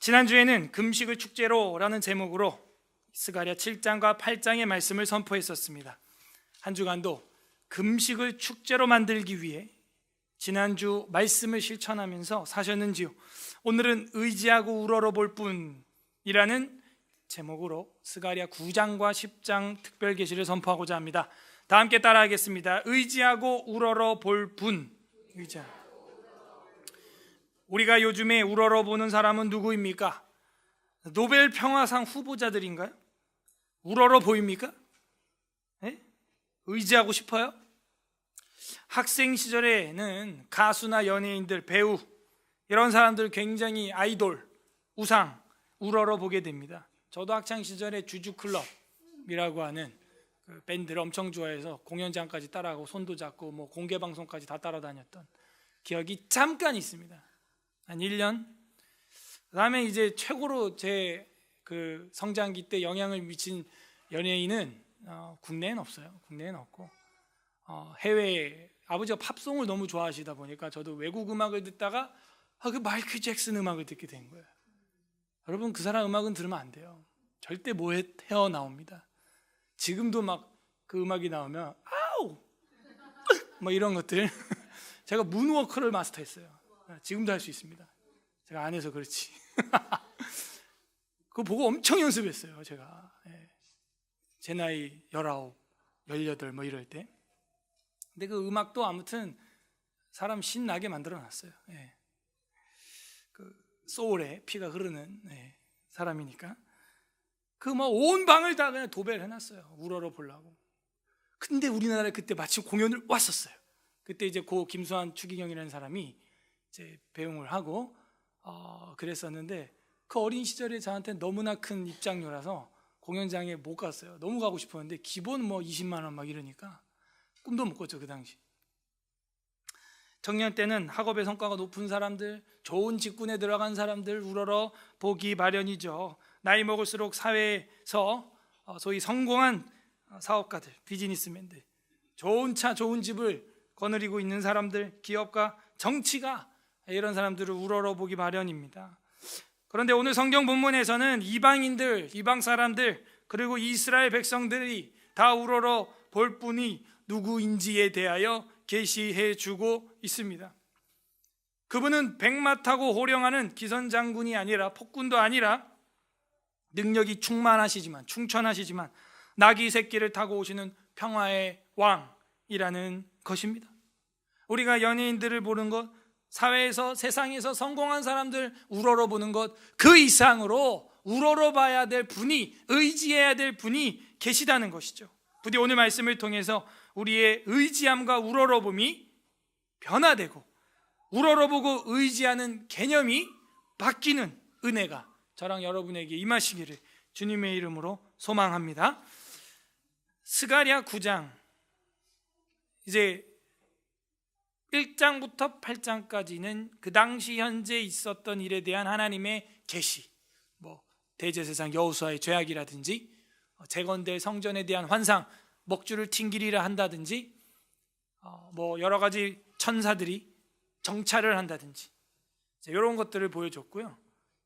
지난주에는 금식을 축제로라는 제목으로 스가랴 7장과 8장의 말씀을 선포했었습니다. 한 주간도 금식을 축제로 만들기 위해 지난주 말씀을 실천하면서 사셨는지요? 오늘은 의지하고 우러러 볼 뿐이라는 제목으로 스가랴 9장과 10장 특별 계시를 선포하고자 합니다. 다 함께 따라하겠습니다. 의지하고 우러러 볼 뿐. 우리가 요즘에 우러러 보는 사람은 누구입니까? 노벨 평화상 후보자들인가요? 우러러 보입니까? 네? 의지하고 싶어요? 학생 시절에는 가수나 연예인들, 배우 이런 사람들 굉장히 아이돌, 우상, 우러러 보게 됩니다. 저도 학창 시절에 주주클럽이라고 하는 그 밴드를 엄청 좋아해서 공연장까지 따라가고 손도 잡고 뭐 공개 방송까지 다 따라다녔던 기억이 잠깐 있습니다. 한 1년. 그다음에 이제 최고로 제 그 성장기 때 영향을 미친 연예인은 국내엔 없어요. 국내엔 없고 해외. 아버지가 팝송을 너무 좋아하시다 보니까 저도 외국 음악을 듣다가 그 마이클 잭슨 음악을 듣게 된 거예요. 여러분, 그 사람 음악은 들으면 안 돼요. 절대 헤어 나옵니다. 지금도 막 그 음악이 나오면 아우 뭐 이런 것들 제가 문워크를 마스터했어요. 지금도 할 수 있습니다. 제가 안 해서 그렇지. 그거 보고 엄청 연습했어요. 제가 제 나이 19, 18 뭐 이럴 때. 근데 그 음악도 아무튼 사람 신나게 만들어놨어요. 그 소울에 피가 흐르는 사람이니까. 그 뭐 온 방을 다 그냥 도배를 해놨어요. 우러러 보려고. 근데 우리나라에 그때 마침 공연을 왔었어요. 그때 이제 고 김수환 추기경이라는 사람이 이제 배웅을 하고 그랬었는데 그 어린 시절에 저한테 너무나 큰 입장료라서 공연장에 못 갔어요. 너무 가고 싶었는데 기본 뭐 20만 원 막 이러니까 꿈도 못 꿨죠, 그 당시. 청년 때는 학업의 성과가 높은 사람들, 좋은 직군에 들어간 사람들 우러러 보기 마련이죠. 나이 먹을수록 사회에서 소위 성공한 사업가들, 비즈니스맨들, 좋은 차, 좋은 집을 거느리고 있는 사람들, 기업가, 정치가, 이런 사람들을 우러러 보기 마련입니다. 그런데 오늘 성경 본문에서는 이방인들, 이방 사람들, 그리고 이스라엘 백성들이 다 우러러 볼 분이 누구인지에 대하여 계시해 주고 있습니다. 그분은 백마 타고 호령하는 기선장군이 아니라, 폭군도 아니라, 능력이 충천하시지만 나귀 새끼를 타고 오시는 평화의 왕이라는 것입니다. 우리가 연예인들을 보는 것, 사회에서, 세상에서 성공한 사람들 우러러 보는 것, 그 이상으로 우러러 봐야 될 분이, 의지해야 될 분이 계시다는 것이죠. 부디 오늘 말씀을 통해서 우리의 의지함과 우러러봄이 변화되고 우러러보고 의지하는 개념이 바뀌는 은혜가 저랑 여러분에게 임하시기를 주님의 이름으로 소망합니다. 스가랴 9장, 이제 1장부터 8장까지는 그 당시 현재 있었던 일에 대한 하나님의 계시, 뭐 대제사장 여호수아의 죄악이라든지 재건될 성전에 대한 환상, 먹줄을 튕기리라 한다든지 뭐 여러 가지 천사들이 정찰을 한다든지 이런 것들을 보여줬고요.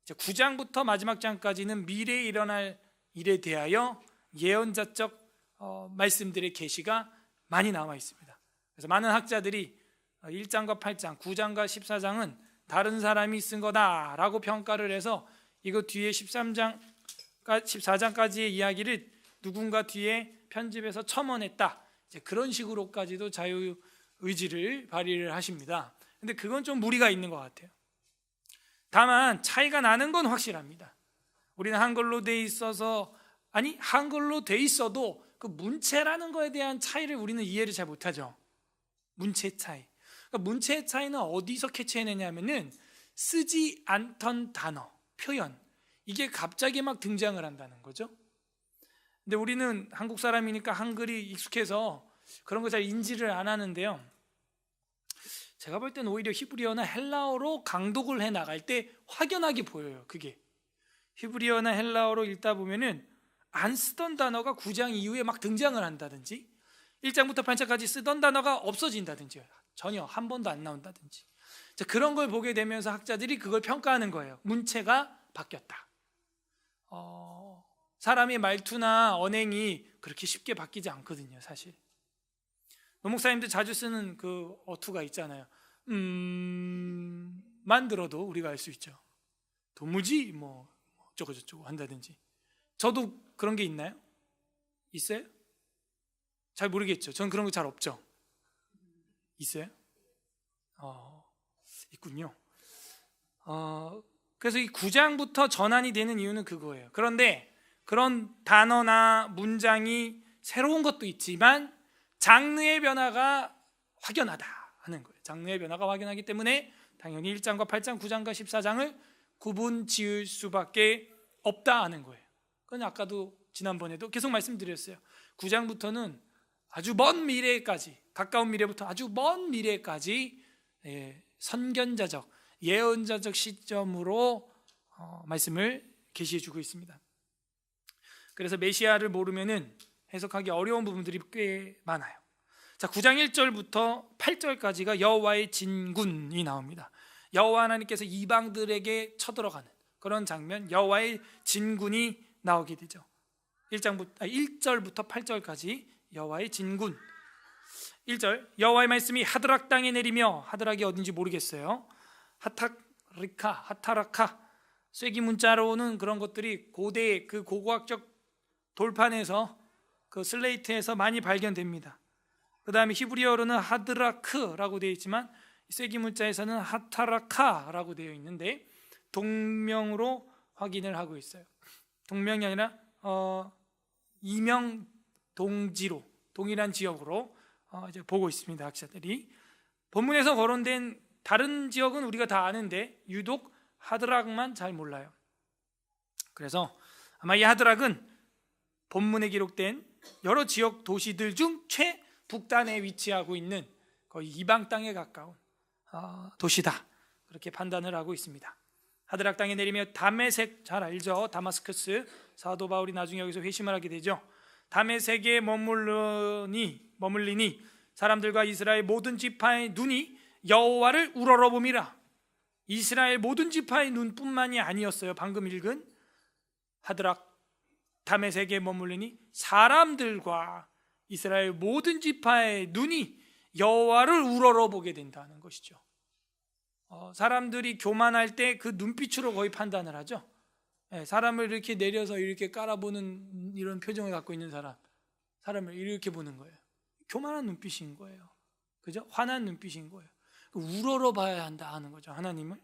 이제 9장부터 마지막 장까지는 미래에 일어날 일에 대하여 예언자적 말씀들의 계시가 많이 나와 있습니다. 그래서 많은 학자들이 1장과 8장, 9장과 14장은 다른 사람이 쓴 거다라고 평가를 해서 이거 뒤에 13장, 14장까지의 이야기를 누군가 뒤에 편집해서 첨언했다, 이제 그런 식으로까지도 자유의지를 발휘를 하십니다. 근데 그건 좀 무리가 있는 것 같아요. 다만 차이가 나는 건 확실합니다. 우리는 한글로 돼 있어서, 아니 한글로 돼 있어도 그 문체라는 거에 대한 차이를 우리는 이해를 잘 못하죠. 문체 차이. 그러니까 문체의 차이는 어디서 캐치해내냐면은 쓰지 않던 단어, 표현, 이게 갑자기 막 등장을 한다는 거죠. 근데 우리는 한국 사람이니까 한글이 익숙해서 그런 거 잘 인지를 안 하는데요. 제가 볼 때는 오히려 히브리어나 헬라어로 강독을 해 나갈 때 확연하게 보여요. 그게 히브리어나 헬라어로 읽다 보면은 안 쓰던 단어가 9장 이후에 막 등장을 한다든지 1장부터 8장까지 쓰던 단어가 없어진다든지 전혀 한 번도 안 나온다든지 그런 걸 보게 되면서 학자들이 그걸 평가하는 거예요. 문체가 바뀌었다. 사람의 말투나 언행이 그렇게 쉽게 바뀌지 않거든요, 사실. 노목사님들 자주 쓰는 그 어투가 있잖아요. 만 들어도 우리가 알 수 있죠. 도무지 뭐 어쩌고저쩌고 한다든지. 저도 그런 게 있나요? 있어요? 잘 모르겠죠. 저는 그런 거 잘 없죠. 있어요? 있군요. 그래서 이 9장부터 전환이 되는 이유는 그거예요. 그런데 그런 단어나 문장이 새로운 것도 있지만 장르의 변화가 확연하다 하는 거예요. 장르의 변화가 확연하기 때문에 당연히 1장과 8장, 9장과 14장을 구분 지을 수밖에 없다 하는 거예요. 그건 아까도 지난번에도 계속 말씀드렸어요. 9장부터는 아주 먼 미래까지, 가까운 미래부터 아주 먼 미래까지 선견자적, 예언자적 시점으로 말씀을 계시해 주고 있습니다. 그래서 메시아를 모르면은 해석하기 어려운 부분들이 꽤 많아요. 자, 9장 1절부터 8절까지가 여호와의 진군이 나옵니다. 여호와 하나님께서 이방들에게 쳐들어가는 그런 장면, 여호와의 진군이 나오게 되죠. 1절부터 8절까지 여호와의 진군. 1절, 여호와의 말씀이 하드락 땅에 내리며, 하드락이 어딘지 모르겠어요. 하타라카 쐐기 문자로는 그런 것들이 고대 그 고고학적 돌판에서 그 슬레이트에서 많이 발견됩니다. 그 다음에 히브리어로는 하드라크라고 되어 있지만 쐐기 문자에서는 하타라카라고 되어 있는데 동명으로 확인을 하고 있어요. 동명이 아니라 이명 동지로, 동일한 지역으로 이제 보고 있습니다. 학자들이. 본문에서 거론된 다른 지역은 우리가 다 아는데 유독 하드락만 잘 몰라요. 그래서 아마 이 하드락은 본문에 기록된 여러 지역 도시들 중 최북단에 위치하고 있는 거의 이방 땅에 가까운 도시다, 그렇게 판단을 하고 있습니다. 하드락 땅에 내리며 다메섹, 잘 알죠? 다마스커스. 사도 바울이 나중에 여기서 회심을 하게 되죠. 다메섹에 머물리니 사람들과 이스라엘 모든 지파의 눈이 여호와를 우러러봄이라. 이스라엘 모든 지파의 눈뿐만이 아니었어요. 방금 읽은 하드락 다메섹에 머물리니 사람들과 이스라엘 모든 지파의 눈이 여호와를 우러러보게 된다는 것이죠. 사람들이 교만할 때 그 눈빛으로 거의 판단을 하죠. 사람을 이렇게 내려서 이렇게 깔아보는 이런 표정을 갖고 있는 사람을 이렇게 보는 거예요. 교만한 눈빛인 거예요. 그죠? 화난 눈빛인 거예요. 우러러봐야 한다 하는 거죠, 하나님을.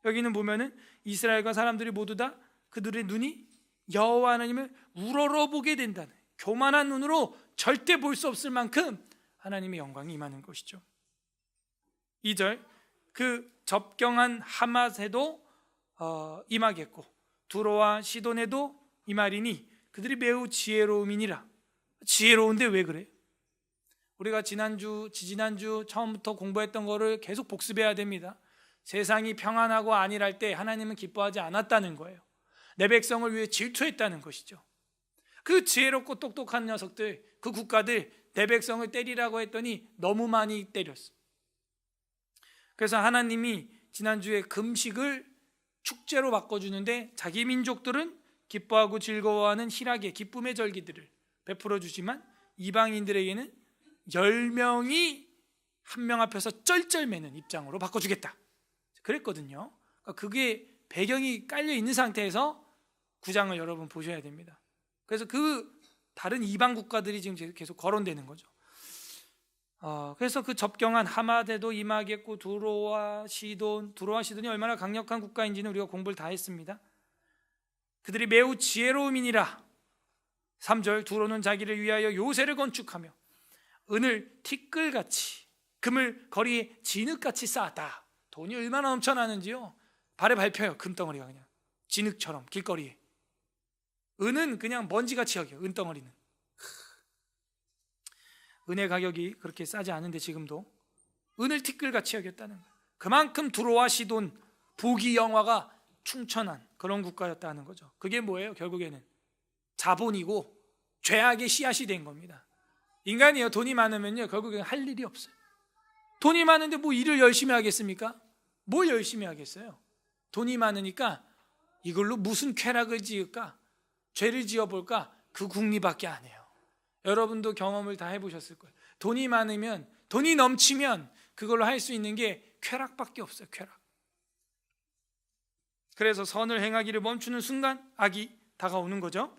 여기는 보면은 이스라엘과 사람들이 모두 다 그들의 눈이 여호와 하나님을 우러러보게 된다는, 교만한 눈으로 절대 볼 수 없을 만큼 하나님의 영광이 임하는 것이죠. 2절, 그 접경한 하맛에도 임하겠고 두로와 시돈에도 임하리니 그들이 매우 지혜로움이니라. 지혜로운데 왜 그래? 우리가 지난주 처음부터 공부했던 거를 계속 복습해야 됩니다. 세상이 평안하고 안일할 때 하나님은 기뻐하지 않았다는 거예요. 내 백성을 위해 질투했다는 것이죠. 그 지혜롭고 똑똑한 녀석들, 그 국가들 내 백성을 때리라고 했더니 너무 많이 때렸어. 그래서 하나님이 지난주에 금식을 축제로 바꿔주는데 자기 민족들은 기뻐하고 즐거워하는 희락의 기쁨의 절기들을 베풀어 주지만 이방인들에게는 10명이 한 명 앞에서 쩔쩔매는 입장으로 바꿔주겠다 그랬거든요. 그게 배경이 깔려 있는 상태에서 9장을 여러분 보셔야 됩니다. 그래서 그 다른 이방 국가들이 지금 계속 거론되는 거죠. 그래서 그 접경한 하마데도 임하겠고 두로와 시돈이 얼마나 강력한 국가인지는 우리가 공부를 다 했습니다. 그들이 매우 지혜로움이니라. 3절, 두로는 자기를 위하여 요새를 건축하며 은을 티끌같이 금을 거리에 진흙같이 쌓았다. 돈이 얼마나 넘쳐나는지요. 발에 밟혀요. 금덩어리가 그냥 진흙처럼 길거리에. 은은 그냥 먼지같이 여겨요. 은덩어리는. 은의 가격이 그렇게 싸지 않은데 지금도 은을 티끌같이 여겼다는 거예요. 그만큼 두로와 시돈, 부귀 영화가 충천한 그런 국가였다는 거죠. 그게 뭐예요? 결국에는 자본이고 죄악의 씨앗이 된 겁니다. 인간이요, 돈이 많으면요 결국에는 할 일이 없어요. 돈이 많은데 뭐 일을 열심히 하겠습니까? 뭘 열심히 하겠어요? 돈이 많으니까 이걸로 무슨 쾌락을 지을까? 죄를 지어볼까? 그 궁리밖에 안 해요. 여러분도 경험을 다 해보셨을 거예요. 돈이 많으면, 돈이 넘치면 그걸로 할 수 있는 게 쾌락밖에 없어요. 쾌락. 그래서 선을 행하기를 멈추는 순간 악이 다가오는 거죠.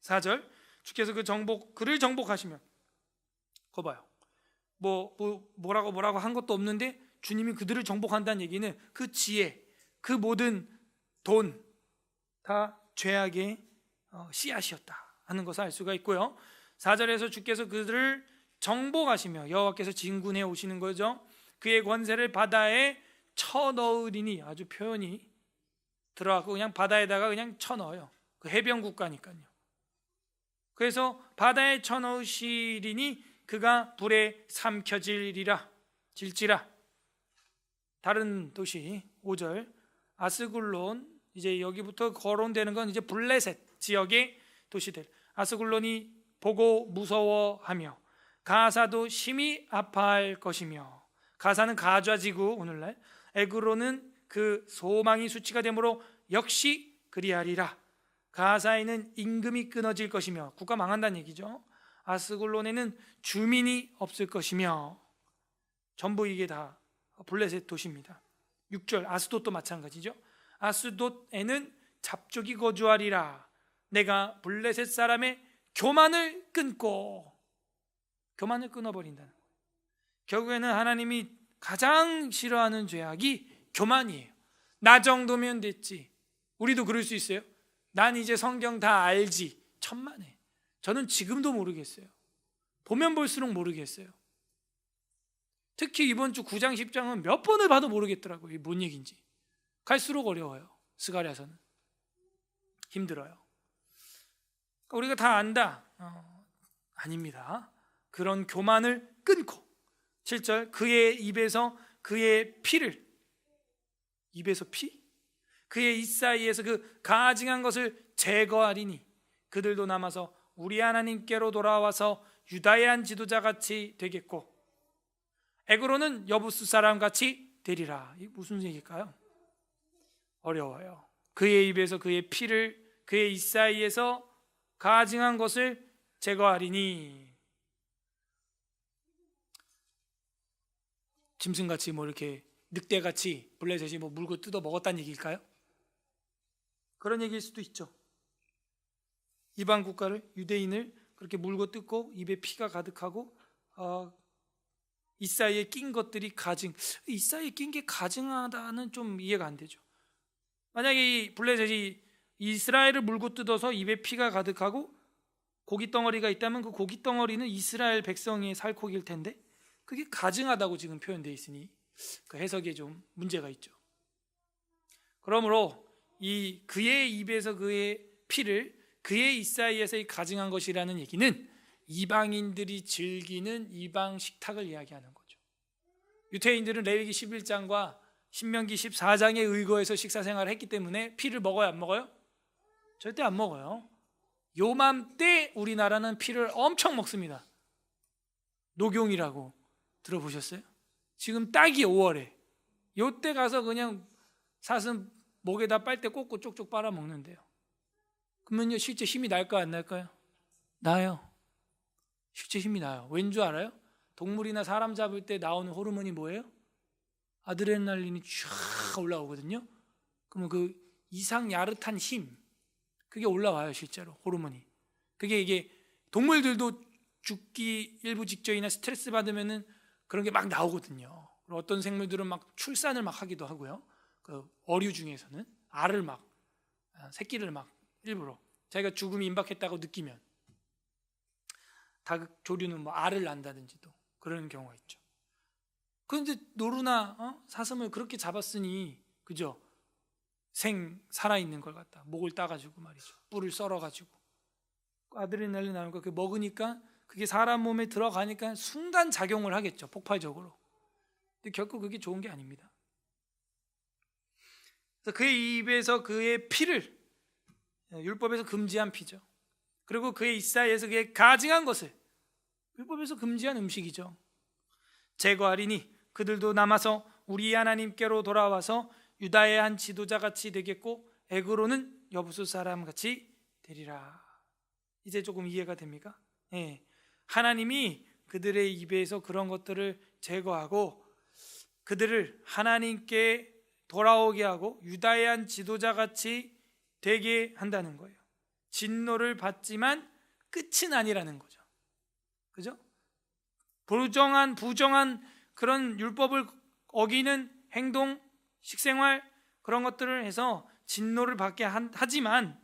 4절, 주께서 그를 정복하시면, 그거 봐요. 뭐라고 한 것도 없는데 주님이 그들을 정복한다는 얘기는 그 지혜, 그 모든 돈 다 죄악의 씨앗이었다 하는 것을 알 수가 있고요. 4절에서 주께서 그들을 정복하시며, 여호와께서 진군해 오시는 거죠. 그의 권세를 바다에 쳐넣으리니, 아주 표현이 들어가고 그냥 바다에다가 그냥 쳐넣어요. 그 해변 국가니까요. 그래서 바다에 쳐넣으시리니 그가 불에 삼켜질지라. 다른 도시 5절, 아스굴론, 이제 여기부터 거론되는 건 이제 블레셋 지역의 도시들. 아스굴론이 보고 무서워하며 가사도 심히 아파할 것이며, 가사는 가좌지구 오늘날, 에그로는 그 소망이 수치가 되므로 역시 그리하리라. 가사에는 임금이 끊어질 것이며, 국가 망한다는 얘기죠. 아스굴론에는 주민이 없을 것이며, 전부 이게 다 블레셋 도시입니다. 6절, 아스돗도 마찬가지죠. 아스돗에는 잡족이 거주하리라. 내가 블레셋 사람의 교만을 끊어버린다는 거예요. 결국에는 하나님이 가장 싫어하는 죄악이 교만이에요. 나 정도면 됐지. 우리도 그럴 수 있어요. 난 이제 성경 다 알지. 천만에. 저는 지금도 모르겠어요. 보면 볼수록 모르겠어요. 특히 이번 주 9장 10장은 몇 번을 봐도 모르겠더라고요. 이게 뭔 얘기인지. 갈수록 어려워요. 스가랴서는 힘들어요. 우리가 다 안다. 아닙니다. 그런 교만을 끊고, 7절, 그의 입에서 그의 피를, 입에서 피? 그의 입 사이에서 그 가증한 것을 제거하리니 그들도 남아서 우리 하나님께로 돌아와서 유다의 한 지도자같이 되겠고 에그로는 여부스 사람같이 되리라. 이게 무슨 얘기일까요? 어려워요. 그의 입에서 그의 피를, 그의 입 사이에서 가증한 것을 제거하리니, 짐승같이 이렇게 늑대같이 블레셋이 물고 뜯어 먹었다는 얘기일까요? 그런 얘기일 수도 있죠. 이방 국가를, 유대인을 그렇게 물고 뜯고 입에 피가 가득하고 이 사이에 낀 것들이 이 사이에 낀 게 가증하다는 좀 이해가 안 되죠. 만약에 이 블레셋이 이스라엘을 물고 뜯어서 입에 피가 가득하고 고기 덩어리가 있다면 그 고기 덩어리는 이스라엘 백성의 살코기일 텐데 그게 가증하다고 지금 표현되어 있으니 그 해석에 좀 문제가 있죠. 그러므로 이 그의 입에서 그의 피를, 그의 입 사이에서 가증한 것이라는 얘기는 이방인들이 즐기는 이방 식탁을 이야기하는 거죠. 유태인들은 레위기 11장과 신명기 14장에 의거해서 식사 생활을 했기 때문에 피를 먹어요, 안 먹어요? 절대 안 먹어요. 요맘때 우리나라는 피를 엄청 먹습니다. 녹용이라고 들어보셨어요? 지금 딱이 5월에 요때 가서 그냥 사슴 목에다 빨대 꽂고 쪽쪽 빨아 먹는데요. 그러면요 실제 힘이 날까요, 안 날까요? 나요. 실제 힘이 나요. 왠 줄 알아요? 동물이나 사람 잡을 때 나오는 호르몬이 뭐예요? 아드레날린이 쫙 올라오거든요. 그러면 그 이상 야릇한 힘, 그게 올라와요. 실제로 호르몬이. 그게 이게 동물들도 죽기 일부 직전이나 스트레스 받으면은 그런 게 막 나오거든요. 어떤 생물들은 막 출산을 막 하기도 하고요. 그 어류 중에서는 알을 막, 새끼를 막 일부러 자기가 죽음이 임박했다고 느끼면, 닭 조류는 뭐 알을 낳는다든지도 그런 경우가 있죠. 그런데 노루나 사슴을 그렇게 잡았으니, 그죠? 살아있는 걸 갖다 목을 따가지고 말이죠, 뿔을 썰어가지고 아드레날린 나오는 거, 먹으니까 그게 사람 몸에 들어가니까 순간 작용을 하겠죠, 폭발적으로. 근데 결코 그게 좋은 게 아닙니다. 그래서 그의 입에서 그의 피를, 율법에서 금지한 피죠. 그리고 그의 입 사이에서 그의 가증한 것을, 율법에서 금지한 음식이죠, 제거하리니 그들도 남아서 우리 하나님께로 돌아와서 유다의 한 지도자같이 되겠고 에그로는 여부수 사람 같이 되리라. 이제 조금 이해가 됩니까? 예. 하나님이 그들의 입에서 그런 것들을 제거하고 그들을 하나님께 돌아오게 하고 유다의 지도자 같이 되게 한다는 거예요. 진노를 받지만 끝은 아니라는 거죠. 그죠? 부정한 그런 율법을 어기는 행동, 식생활 그런 것들을 해서 진노를 받게 하지만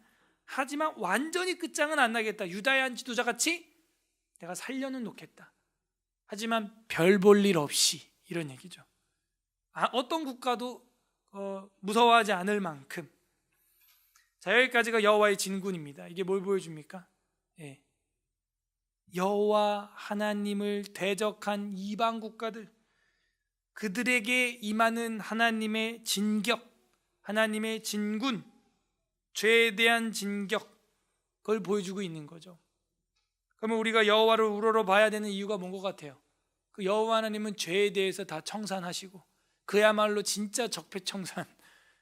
완전히 끝장은 안 나겠다. 유다의 지도자 같이 내가 살려는 놓겠다. 하지만 별 볼 일 없이, 이런 얘기죠. 어떤 국가도 무서워하지 않을 만큼. 자, 여기까지가 여호와의 진군입니다. 이게 뭘 보여줍니까? 예. 여호와 하나님을 대적한 이방 국가들, 그들에게 임하는 하나님의 진격, 하나님의 진군, 죄에 대한 진격, 그걸 보여주고 있는 거죠. 그러면 우리가 여호와를 우러러 봐야 되는 이유가 뭔 것 같아요? 그 여호와 하나님은 죄에 대해서 다 청산하시고 그야말로 진짜 적폐청산,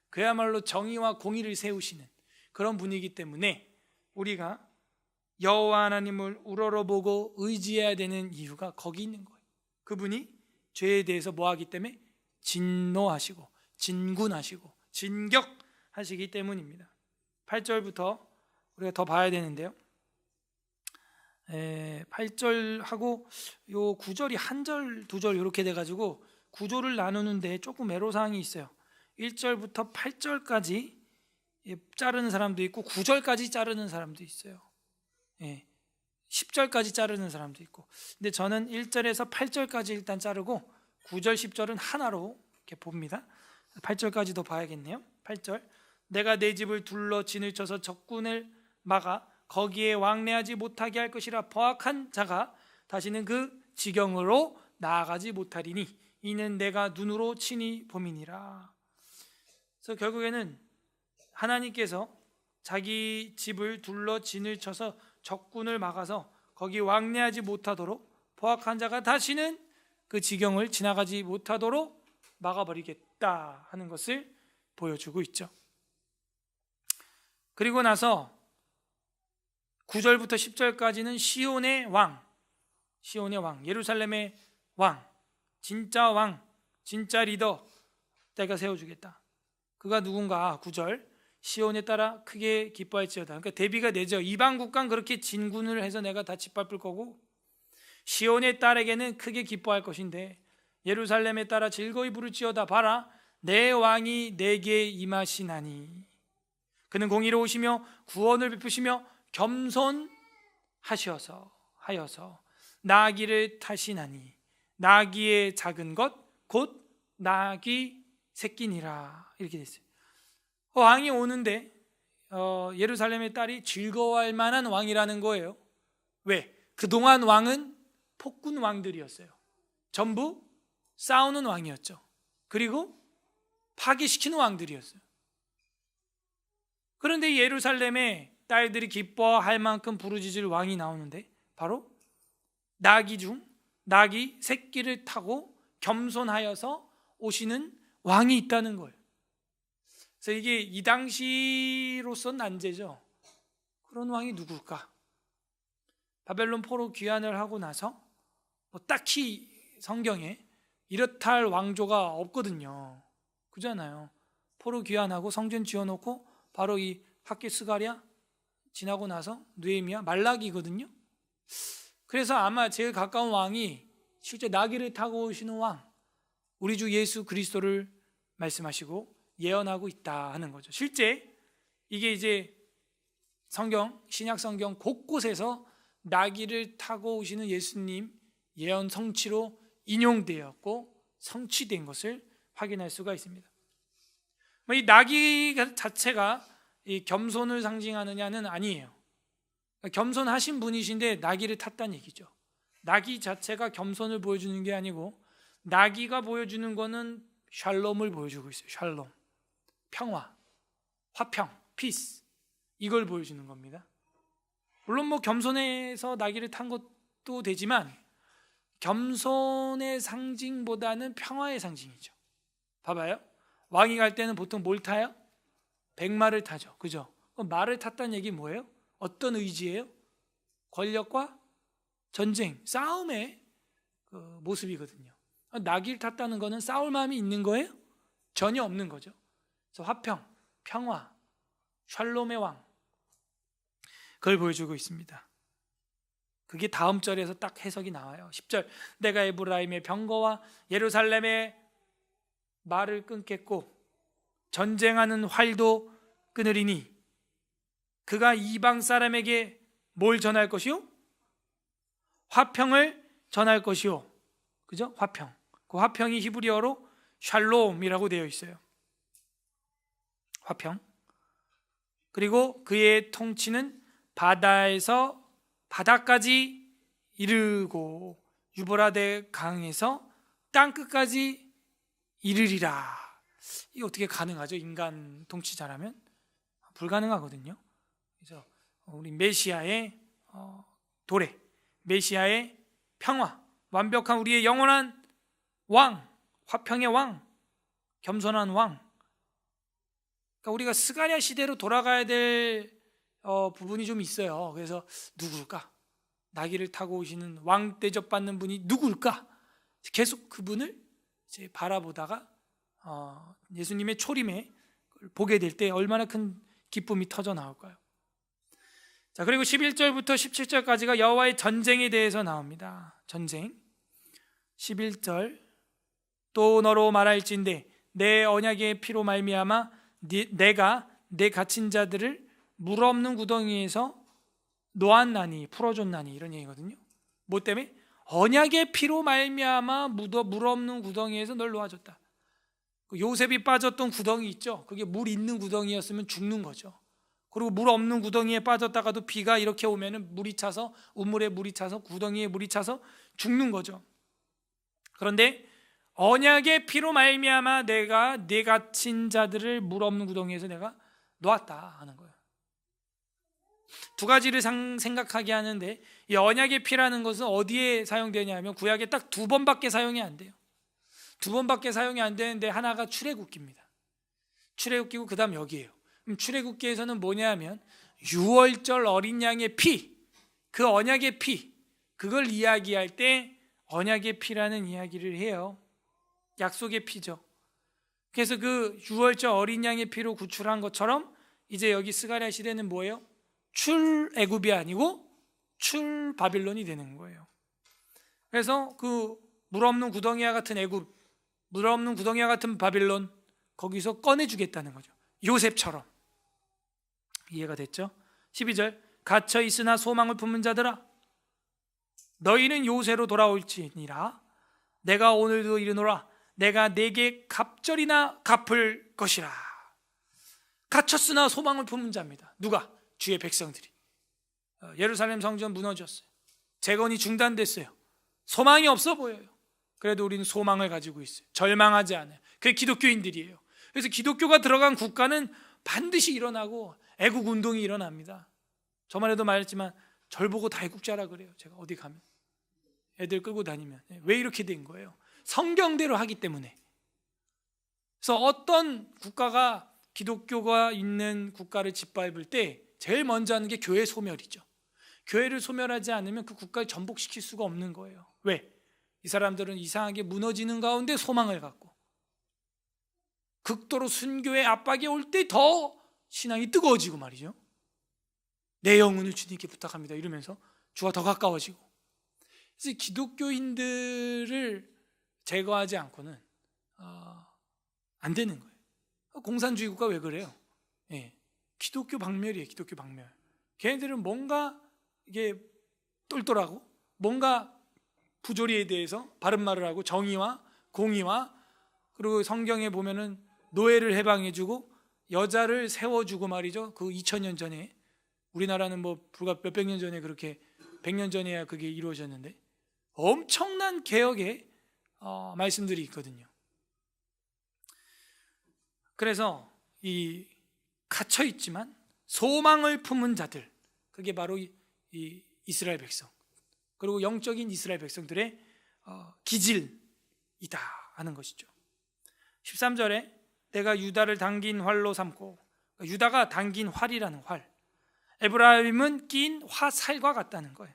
그야말로 정의와 공의를 세우시는 그런 분이기 때문에 우리가 여호와 하나님을 우러러보고 의지해야 되는 이유가 거기 있는 거예요. 그분이 죄에 대해서 뭐하기 때문에? 진노하시고 진군하시고 진격하시기 때문입니다. 8절부터 우리가 더 봐야 되는데요, 8절하고 요 9절이 한 절, 두 절 이렇게 돼가지고 구조를 나누는데 조금 애로사항이 있어요. 1절부터 8절까지 자르는 사람도 있고 9절까지 자르는 사람도 있어요. 10절까지 자르는 사람도 있고. 근데 저는 1절에서 8절까지 일단 자르고 9절, 10절은 하나로 이렇게 봅니다. 8절까지도 봐야겠네요. 8절, 내가 내 집을 둘러 진을 쳐서 적군을 막아 거기에 왕래하지 못하게 할 것이라. 포악한 자가 다시는 그 지경으로 나아가지 못하리니 이는 내가 눈으로 친히 봄이니라. 그래서 결국에는 하나님께서 자기 집을 둘러 진을 쳐서 적군을 막아서 거기 왕래하지 못하도록, 포악한 자가 다시는 그 지경을 지나가지 못하도록 막아버리겠다 하는 것을 보여주고 있죠. 그리고 나서 9절부터 10절까지는 시온의 왕, 예루살렘의 왕, 진짜 왕, 진짜 리더 내가 세워주겠다. 그가 누군가? 9절, 시온에 따라 크게 기뻐할지어다. 그러니까 대비가 되죠. 이방 국가는 그렇게 진군을 해서 내가 다 짓밟을 거고, 시온의 딸에게는 크게 기뻐할 것인데 예루살렘에 따라 즐거이 부를지어다. 봐라, 내 왕이 내게 임하시나니 그는 공의로우시며 구원을 베푸시며 겸손하셔서 나귀를 타시나니 나귀의 작은 것 곧 나귀 새끼니라. 이렇게 됐어요. 왕이 오는데 예루살렘의 딸이 즐거워할 만한 왕이라는 거예요. 왜? 그동안 왕은 폭군 왕들이었어요. 전부 싸우는 왕이었죠. 그리고 파괴시키는 왕들이었어요. 그런데 예루살렘에 딸들이 기뻐할 만큼 부르짖을 왕이 나오는데 바로 나귀 새끼를 타고 겸손하여서 오시는 왕이 있다는 거예요. 그래서 이게 이 당시로서는 난제죠. 그런 왕이 누굴까? 바벨론 포로 귀환을 하고 나서 딱히 성경에 이렇다 할 왕조가 없거든요. 그잖아요. 포로 귀환하고 성전 지어놓고 바로 이 학계 스가랴 지나고 나서 느헤미야, 말라기거든요. 그래서 아마 제일 가까운 왕이 실제 나귀를 타고 오시는 왕, 우리 주 예수 그리스도를 말씀하시고 예언하고 있다 하는 거죠. 실제 이게 이제 신약 성경 곳곳에서 나귀를 타고 오시는 예수님 예언 성취로 인용되었고 성취된 것을 확인할 수가 있습니다. 이 나귀 자체가 이 겸손을 상징하느냐는 아니에요. 겸손하신 분이신데 나귀를 탔다는 얘기죠. 나귀 자체가 겸손을 보여주는 게 아니고 나귀가 보여주는 거는 샬롬을 보여주고 있어요. 샬롬, 평화, 화평, 피스, 이걸 보여주는 겁니다. 물론 겸손해서 나귀를 탄 것도 되지만 겸손의 상징보다는 평화의 상징이죠. 봐봐요. 왕이 갈 때는 보통 뭘 타요? 백마를 타죠. 그죠? 말을 탔다는 얘기 뭐예요? 어떤 의지예요? 권력과 전쟁, 싸움의 그 모습이거든요. 나귀를 탔다는 것은 싸울 마음이 있는 거예요? 전혀 없는 거죠. 그래서 화평, 평화, 샬롬의 왕, 그걸 보여주고 있습니다. 그게 다음 절에서 딱 해석이 나와요. 10절, 내가 에브라임의 병거와 예루살렘의 말을 끊겠고 전쟁하는 활도 끊으리니 그가 이방 사람에게 뭘 전할 것이요? 화평을 전할 것이요. 그죠? 화평. 그 화평이 히브리어로 샬롬이라고 되어 있어요. 화평. 그리고 그의 통치는 바다에서 바다까지 이르고 유브라데 강에서 땅끝까지 이르리라. 이게 어떻게 가능하죠? 인간 통치자라면 불가능하거든요. 그래서 우리 메시아의 도래, 메시아의 평화, 완벽한 우리의 영원한 왕, 화평의 왕, 겸손한 왕. 그러니까 우리가 스가랴 시대로 돌아가야 될 부분이 좀 있어요. 그래서 누굴까? 나귀를 타고 오시는 왕 대접받는 분이 누굴까? 계속 그분을 이제 바라보다가 예수님의 초림에 보게 될 때 얼마나 큰 기쁨이 터져 나올까요? 자, 그리고 11절부터 17절까지가 여호와의 전쟁에 대해서 나옵니다. 전쟁. 11절, 또 너로 말할진대 내 언약의 피로 말미암아 내가 내 갇힌 자들을 물 없는 구덩이에서 놓았나니, 풀어줬나니, 이런 얘기거든요. 뭐 때문에? 언약의 피로 말미암아 물 없는 구덩이에서 널 놓아줬다. 요셉이 빠졌던 구덩이 있죠. 그게 물 있는 구덩이였으면 죽는 거죠. 그리고 물 없는 구덩이에 빠졌다가도 비가 이렇게 오면은 물이 차서, 우물에 물이 차서, 구덩이에 물이 차서 죽는 거죠. 그런데 언약의 피로 말미암아 내가 네 갇힌 자들을 물 없는 구덩이에서 내가 놓았다 하는 거예요. 두 가지를 생각하게 하는데, 이 언약의 피라는 것은 어디에 사용되냐면 구약에 딱 두 번밖에 사용이 안 돼요. 두 번밖에 사용이 안 되는데 하나가 출애굽기입니다. 출애굽기고 그 다음 여기에요. 그럼 출애굽기에서는 뭐냐면 유월절 어린 양의 피, 그 언약의 피, 그걸 이야기할 때 언약의 피라는 이야기를 해요. 약속의 피죠. 그래서 그 유월절 어린 양의 피로 구출한 것처럼 이제 여기 스가랴 시대는 뭐예요? 출애굽이 아니고 출바빌론이 되는 거예요. 그래서 그 물 없는 구덩이와 같은 애굽, 물 없는 구덩이와 같은 바빌론, 거기서 꺼내주겠다는 거죠. 요셉처럼. 이해가 됐죠? 12절, 갇혀 있으나 소망을 품은 자들아 너희는 요새로 돌아올지니라. 내가 오늘도 이르노라. 내가 내게 갑절이나 갚을 것이라. 갇혔으나 소망을 품은 자입니다. 누가? 주의 백성들이. 예루살렘 성전 무너졌어요. 재건이 중단됐어요. 소망이 없어 보여요. 그래도 우리는 소망을 가지고 있어요. 절망하지 않아요. 그게 기독교인들이에요. 그래서 기독교가 들어간 국가는 반드시 일어나고 애국 운동이 일어납니다. 저번에도 말했지만 절 보고 다 애국자라 그래요. 제가 어디 가면 애들 끌고 다니면. 왜 이렇게 된 거예요? 성경대로 하기 때문에. 그래서 어떤 국가가 기독교가 있는 국가를 짓밟을 때 제일 먼저 하는 게 교회 소멸이죠. 교회를 소멸하지 않으면 그 국가를 전복시킬 수가 없는 거예요. 왜? 이 사람들은 이상하게 무너지는 가운데 소망을 갖고 극도로 순교의 압박이 올 때 더 신앙이 뜨거워지고 말이죠. 내 영혼을 주님께 부탁합니다 이러면서 주와 더 가까워지고. 그래서 기독교인들을 제거하지 않고는 안 되는 거예요. 공산주의 국가 왜 그래요? 예, 기독교 박멸이에요. 기독교 박멸. 걔네들은 뭔가 이게 똘똘하고 뭔가 부조리에 대해서 바른 말을 하고 정의와 공의와, 그리고 성경에 보면은 노예를 해방해주고 여자를 세워주고 말이죠. 그 2000년 전에, 우리나라는 뭐 불과 몇백 년 전에 그렇게 100년 전에야 그게 이루어졌는데 엄청난 개혁의 말씀들이 있거든요. 그래서 이 갇혀 있지만 소망을 품은 자들, 그게 바로 이 이스라엘 백성, 그리고 영적인 이스라엘 백성들의 기질이다 하는 것이죠. 13절에 내가 유다를 당긴 활로 삼고, 유다가 당긴 활이라는 활, 에브라임은 낀 화살과 같다는 거예요.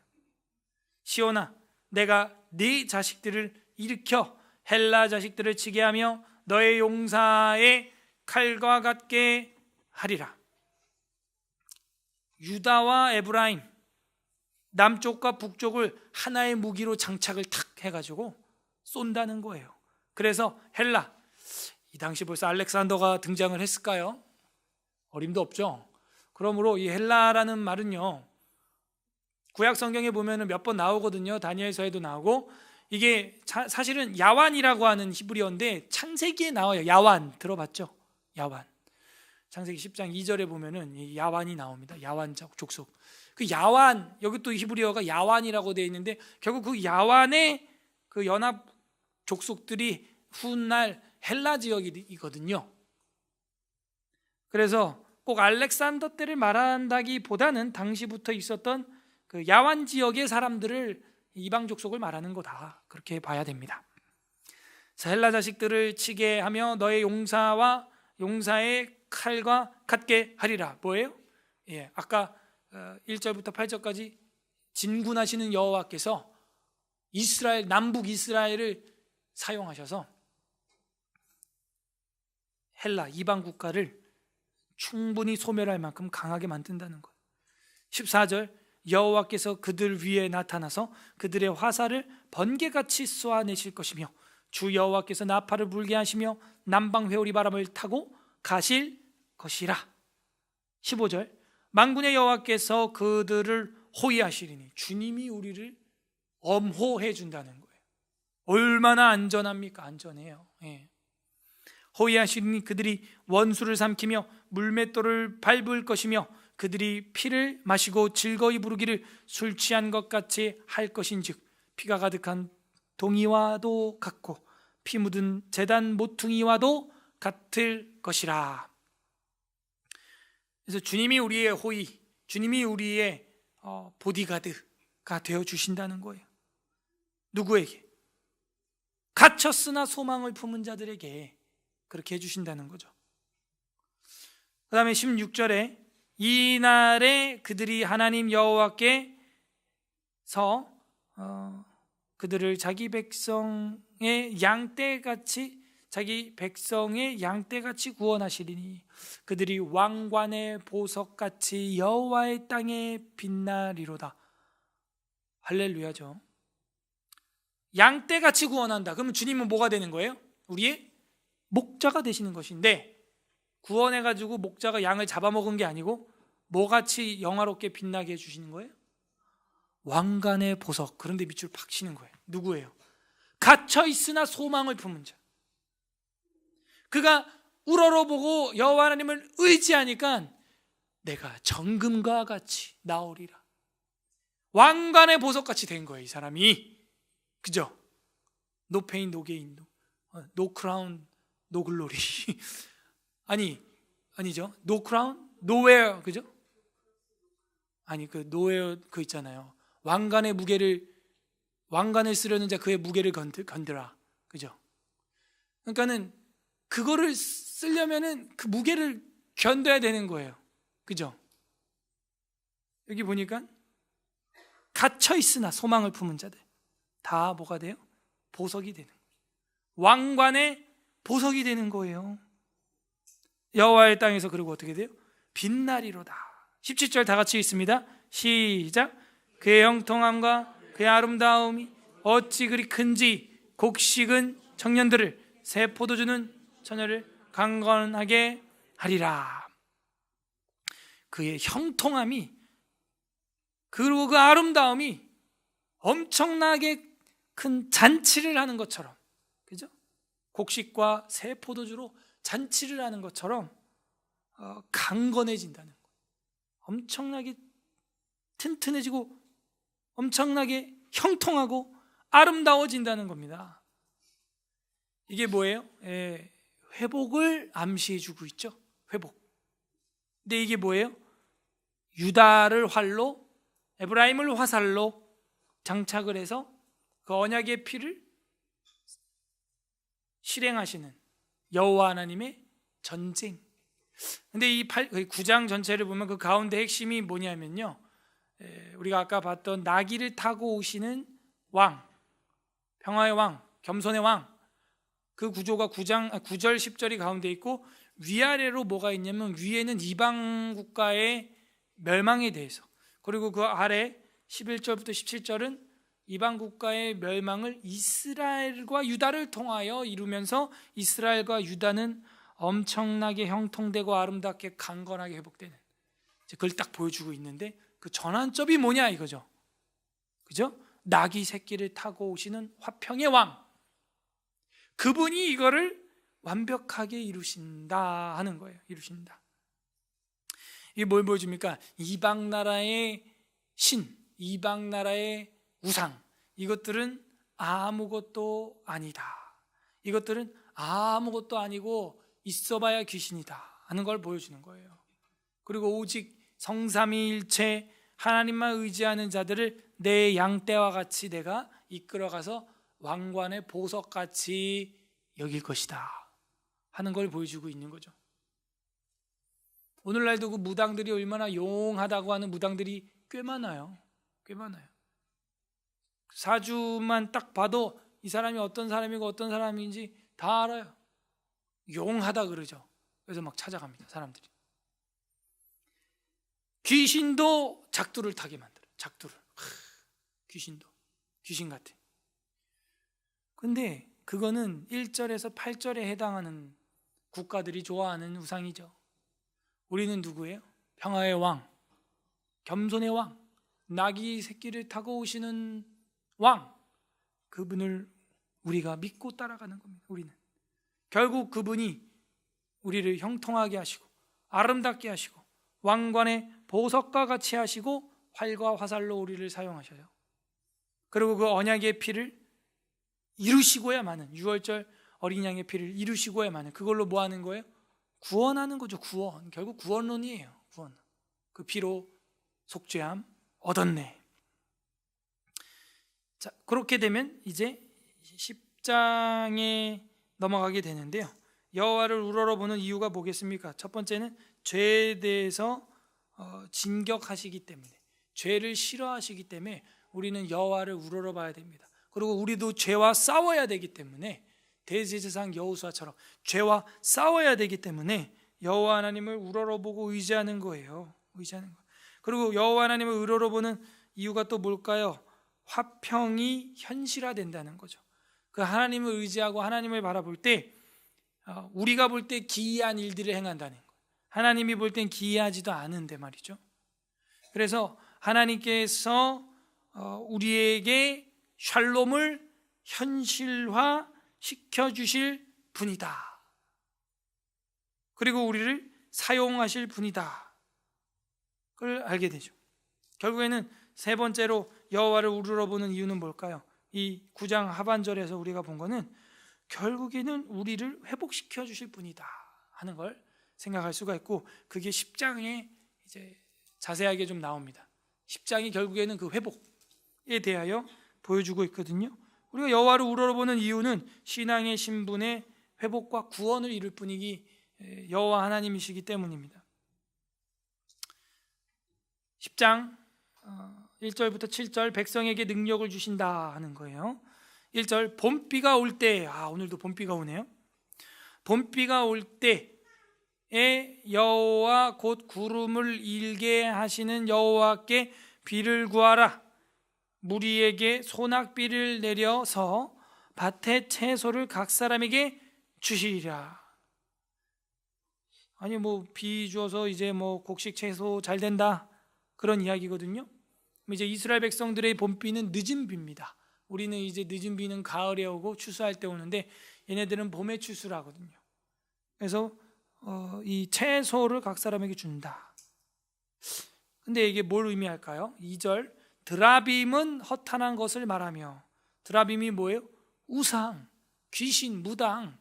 시온아, 내가 네 자식들을 일으켜 헬라 자식들을 치게 하며 너의 용사의 칼과 같게 하리라. 유다와 에브라임, 남쪽과 북쪽을 하나의 무기로 장착을 탁 해가지고 쏜다는 거예요. 그래서 헬라, 이 당시 벌써 알렉산더가 등장을 했을까요? 어림도 없죠. 그러므로 이 헬라라는 말은요, 구약 성경에 보면 몇 번 나오거든요. 다니엘서에도 나오고, 이게 사실은 야완이라고 하는 히브리어인데 창세기에 나와요. 야완 들어봤죠? 야완. 창세기 10장 2절에 보면은 이 야완이 나옵니다. 야완 족속. 그 야완, 여기 또 히브리어가 야완이라고 되어 있는데, 결국 그 야완의 그 연합 족속들이 훗날 헬라 지역이거든요. 그래서 꼭 알렉산더 때를 말한다기보다는 당시부터 있었던 그 야완 지역의 사람들을, 이방 족속을 말하는 거다, 그렇게 봐야 됩니다. 헬라 자식들을 치게 하며 너의 용사와 용사의 칼과 같게 하리라. 뭐예요? 아까 1절부터 8절까지 진군하시는 여호와께서 이스라엘, 남북 이스라엘을 사용하셔서 헬라, 이방 국가를 충분히 소멸할 만큼 강하게 만든다는 거예요. 14절, 여호와께서 그들 위에 나타나서 그들의 화살을 번개같이 쏘아내실 것이며 주 여호와께서 나팔을 불게 하시며 남방 회오리 바람을 타고 가실 것이라. 15절, 만군의 여호와께서 그들을 호위하시리니, 주님이 우리를 엄호해 준다는 거예요. 얼마나 안전합니까? 안전해요. 호위하시니 그들이 원수를 삼키며 물맷돌을 밟을 것이며 그들이 피를 마시고 즐거이 부르기를 술 취한 것 같이 할 것인즉 피가 가득한 동이와도 같고 피 묻은 제단 모퉁이와도 같을 것이라. 그래서 주님이 우리의 호위, 주님이 우리의 보디가드가 되어 주신다는 거예요. 누구에게? 갇혔으나 소망을 품은 자들에게 그렇게 해주신다는 거죠. 그 다음에 16절에 이날에 그들이 하나님 여호와께서 그들을 자기 백성의 양떼같이 구원하시리니 그들이 왕관의 보석같이 여호와의 땅에 빛나리로다. 할렐루야죠. 양떼같이 구원한다. 그러면 주님은 뭐가 되는 거예요? 우리의 목자가 되시는 것인데, 구원해가지고 목자가 양을 잡아먹은 게 아니고 뭐같이 영화롭게 빛나게 해주시는 거예요? 왕관의 보석. 그런데 밑줄 팍 치는 거예요. 누구예요? 갇혀있으나 소망을 품은 자. 그가 우러러보고 여호와 하나님을 의지하니까 내가 정금과 같이 나오리라. 왕관의 보석같이 된 거예요, 이 사람이. 그죠? No pain, no gain, no crown, no glory. 아니죠. No crown, nowhere. 그죠? 그 nowhere 그 있잖아요. 왕관을 쓰려는 자 그의 무게를 건드라. 그죠? 그러니까는 그거를 쓰려면은 그 무게를 견뎌야 되는 거예요. 그죠? 여기 보니까 갇혀 있으나 소망을 품은 자들 다 뭐가 돼요? 보석이 되는 거예요. 왕관의 보석이 되는 거예요. 여호와의 땅에서. 그리고 어떻게 돼요? 빛나리로다. 17절 다 같이 있습니다. 시작. 그의 형통함과 그의 아름다움이 어찌 그리 큰지 곡식은 청년들을 새 포도주는 처녀를 강건하게 하리라. 그의 형통함이, 그리고 그 아름다움이 엄청나게 큰 잔치를 하는 것처럼, 그죠? 곡식과 새 포도주로 잔치를 하는 것처럼 강건해진다는 거예요. 엄청나게 튼튼해지고 엄청나게 형통하고 아름다워진다는 겁니다. 이게 뭐예요? 회복을 암시해주고 있죠. 회복. 근데 이게 뭐예요? 유다를 활로, 에브라임을 화살로 장착을 해서 그 언약의 피를 실행하시는 여호와 하나님의 전쟁. 근데 이 9장 전체를 보면 그 가운데 핵심이 뭐냐면요, 우리가 아까 봤던 나귀를 타고 오시는 왕, 평화의 왕, 겸손의 왕, 그 구조가 9절 10절이 가운데 있고, 위아래로 뭐가 있냐면 위에는 이방 국가의 멸망에 대해서, 그리고 그 아래 11절부터 17절은 이방 국가의 멸망을 이스라엘과 유다를 통하여 이루면서 이스라엘과 유다는 엄청나게 형통되고 아름답게 강건하게 회복되는, 그걸 딱 보여주고 있는데, 그 전환점이 뭐냐 이거죠. 그죠? 나귀 새끼를 타고 오시는 화평의 왕, 그분이 이거를 완벽하게 이루신다 하는 거예요. 이루신다. 이게 뭘 보여줍니까? 이방 나라의 신, 이방 나라의 우상, 이것들은 아무것도 아니다. 이것들은 아무것도 아니고 있어봐야 귀신이다 하는 걸 보여주는 거예요. 그리고 오직 성삼위일체 하나님만 의지하는 자들을 내 양떼와 같이 내가 이끌어가서 왕관의 보석같이 여길 것이다 하는 걸 보여주고 있는 거죠. 오늘날도 그 무당들이 얼마나 용하다고 하는 무당들이 꽤 많아요. 꽤 많아요. 사주만 딱 봐도 이 사람이 어떤 사람이고 어떤 사람인지 다 알아요. 용하다 그러죠. 그래서 막 찾아갑니다, 사람들이. 귀신도 작두를 타게 만들어요. 작두를. 귀신도. 귀신 같아. 근데 그거는 1절에서 8절에 해당하는 국가들이 좋아하는 우상이죠. 우리는 누구예요? 평화의 왕, 겸손의 왕, 나귀 새끼를 타고 오시는 왕, 그분을 우리가 믿고 따라가는 겁니다. 우리는 결국 그분이 우리를 형통하게 하시고 아름답게 하시고 왕관의 보석과 같이 하시고 활과 화살로 우리를 사용하셔요. 그리고 그 언약의 피를 이루시고야만은, 6월절 어린 양의 피를 이루시고야만은, 그걸로 뭐 하는 거예요? 구원하는 거죠. 구원. 결국 구원론이에요. 구원. 그 피로 속죄함 얻었네. 자, 그렇게 되면 이제 10장에 넘어가게 되는데요, 여호와를 우러러보는 이유가 뭐겠습니까? 첫 번째는 죄에 대해서 진격하시기 때문에, 죄를 싫어하시기 때문에 우리는 여호와를 우러러봐야 됩니다. 그리고 우리도 죄와 싸워야 되기 때문에, 대제사장 여호수아처럼 죄와 싸워야 되기 때문에 여호와 하나님을 우러러보고 의지하는 거예요. 의지하는 거. 그리고 여호와 하나님을 우러러보는 이유가 또 뭘까요? 화평이 현실화된다는 거죠. 그 하나님을 의지하고 하나님을 바라볼 때 우리가 볼 때 기이한 일들을 행한다는 거예요. 하나님이 볼 땐 기이하지도 않은데 말이죠. 그래서 하나님께서 우리에게 샬롬을 현실화 시켜주실 분이다. 그리고 우리를 사용하실 분이다. 그걸 알게 되죠. 결국에는 세 번째로 여호와를 우러러보는 이유는 뭘까요? 이 9장 하반절에서 우리가 본 거는 결국에는 우리를 회복시켜 주실 분이다 하는 걸 생각할 수가 있고, 그게 10장에 이제 자세하게 좀 나옵니다. 10장이 결국에는 그 회복에 대하여 보여주고 있거든요. 우리가 여호와를 우러러보는 이유는 신앙의 신분의 회복과 구원을 이룰 분이기, 여호와 하나님이시기 때문입니다. 10장 1절부터 7절, 백성에게 능력을 주신다 하는 거예요. 1절, 봄비가 올 때, 오늘도 봄비가 오네요. 봄비가 올 때에 여호와 곧 구름을 일게 하시는 여호와께 비를 구하라. 무리에게 소낙비를 내려서 밭의 채소를 각 사람에게 주시리라. 아니 비 주어서 이제 곡식 채소 잘 된다 그런 이야기거든요. 이제 이스라엘 백성들의 봄비는 늦은 비입니다. 우리는 이제 늦은 비는 가을에 오고 추수할 때 오는데, 얘네들은 봄에 추수를 하거든요. 그래서 이 채소를 각 사람에게 준다. 근데 이게 뭘 의미할까요? 2절, 드라빔은 허탄한 것을 말하며. 드라빔이 뭐예요? 우상, 귀신, 무당,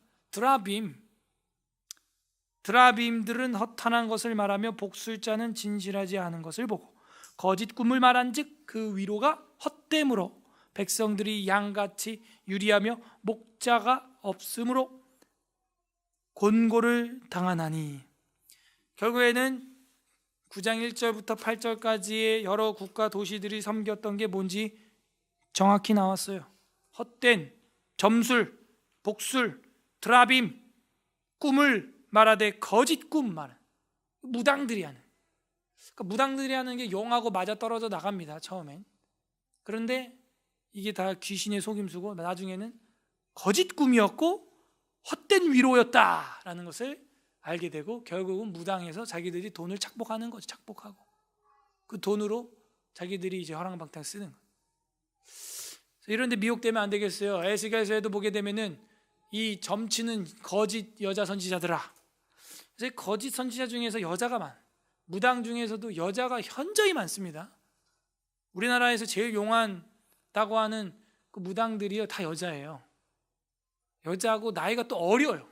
드라빔들은 허탄한 것을 말하며 복술자는 진실하지 않은 것을 보고 거짓 꿈을 말한즉 그 위로가 헛됨으로 백성들이 양같이 유리하며 목자가 없으므로 곤고를 당하나니. 결국에는 9장 1절부터 8절까지의 여러 국가 도시들이 섬겼던 게 뭔지 정확히 나왔어요. 헛된 점술, 복술, 드라빔, 꿈을 말하되 거짓 꿈 말은 무당들이 하는, 그러니까 무당들이 하는 게 용하고 맞아떨어져 나갑니다, 처음엔. 그런데 이게 다 귀신의 속임수고 나중에는 거짓 꿈이었고 헛된 위로였다라는 것을 알게 되고, 결국은 무당에서 자기들이 돈을 착복하는 거죠. 착복하고 그 돈으로 자기들이 이제 허랑방탕 쓰는 거예요. 이런데 미혹되면 안 되겠어요. 에스겔서에도 보게 되면은 이 점치는 거짓 여자 선지자들아. 그래서 거짓 선지자 중에서 여자가 많아. 무당 중에서도 여자가 현저히 많습니다. 우리나라에서 제일 용한다고 하는 그 무당들이요, 다 여자예요. 여자고 나이가 또 어려요.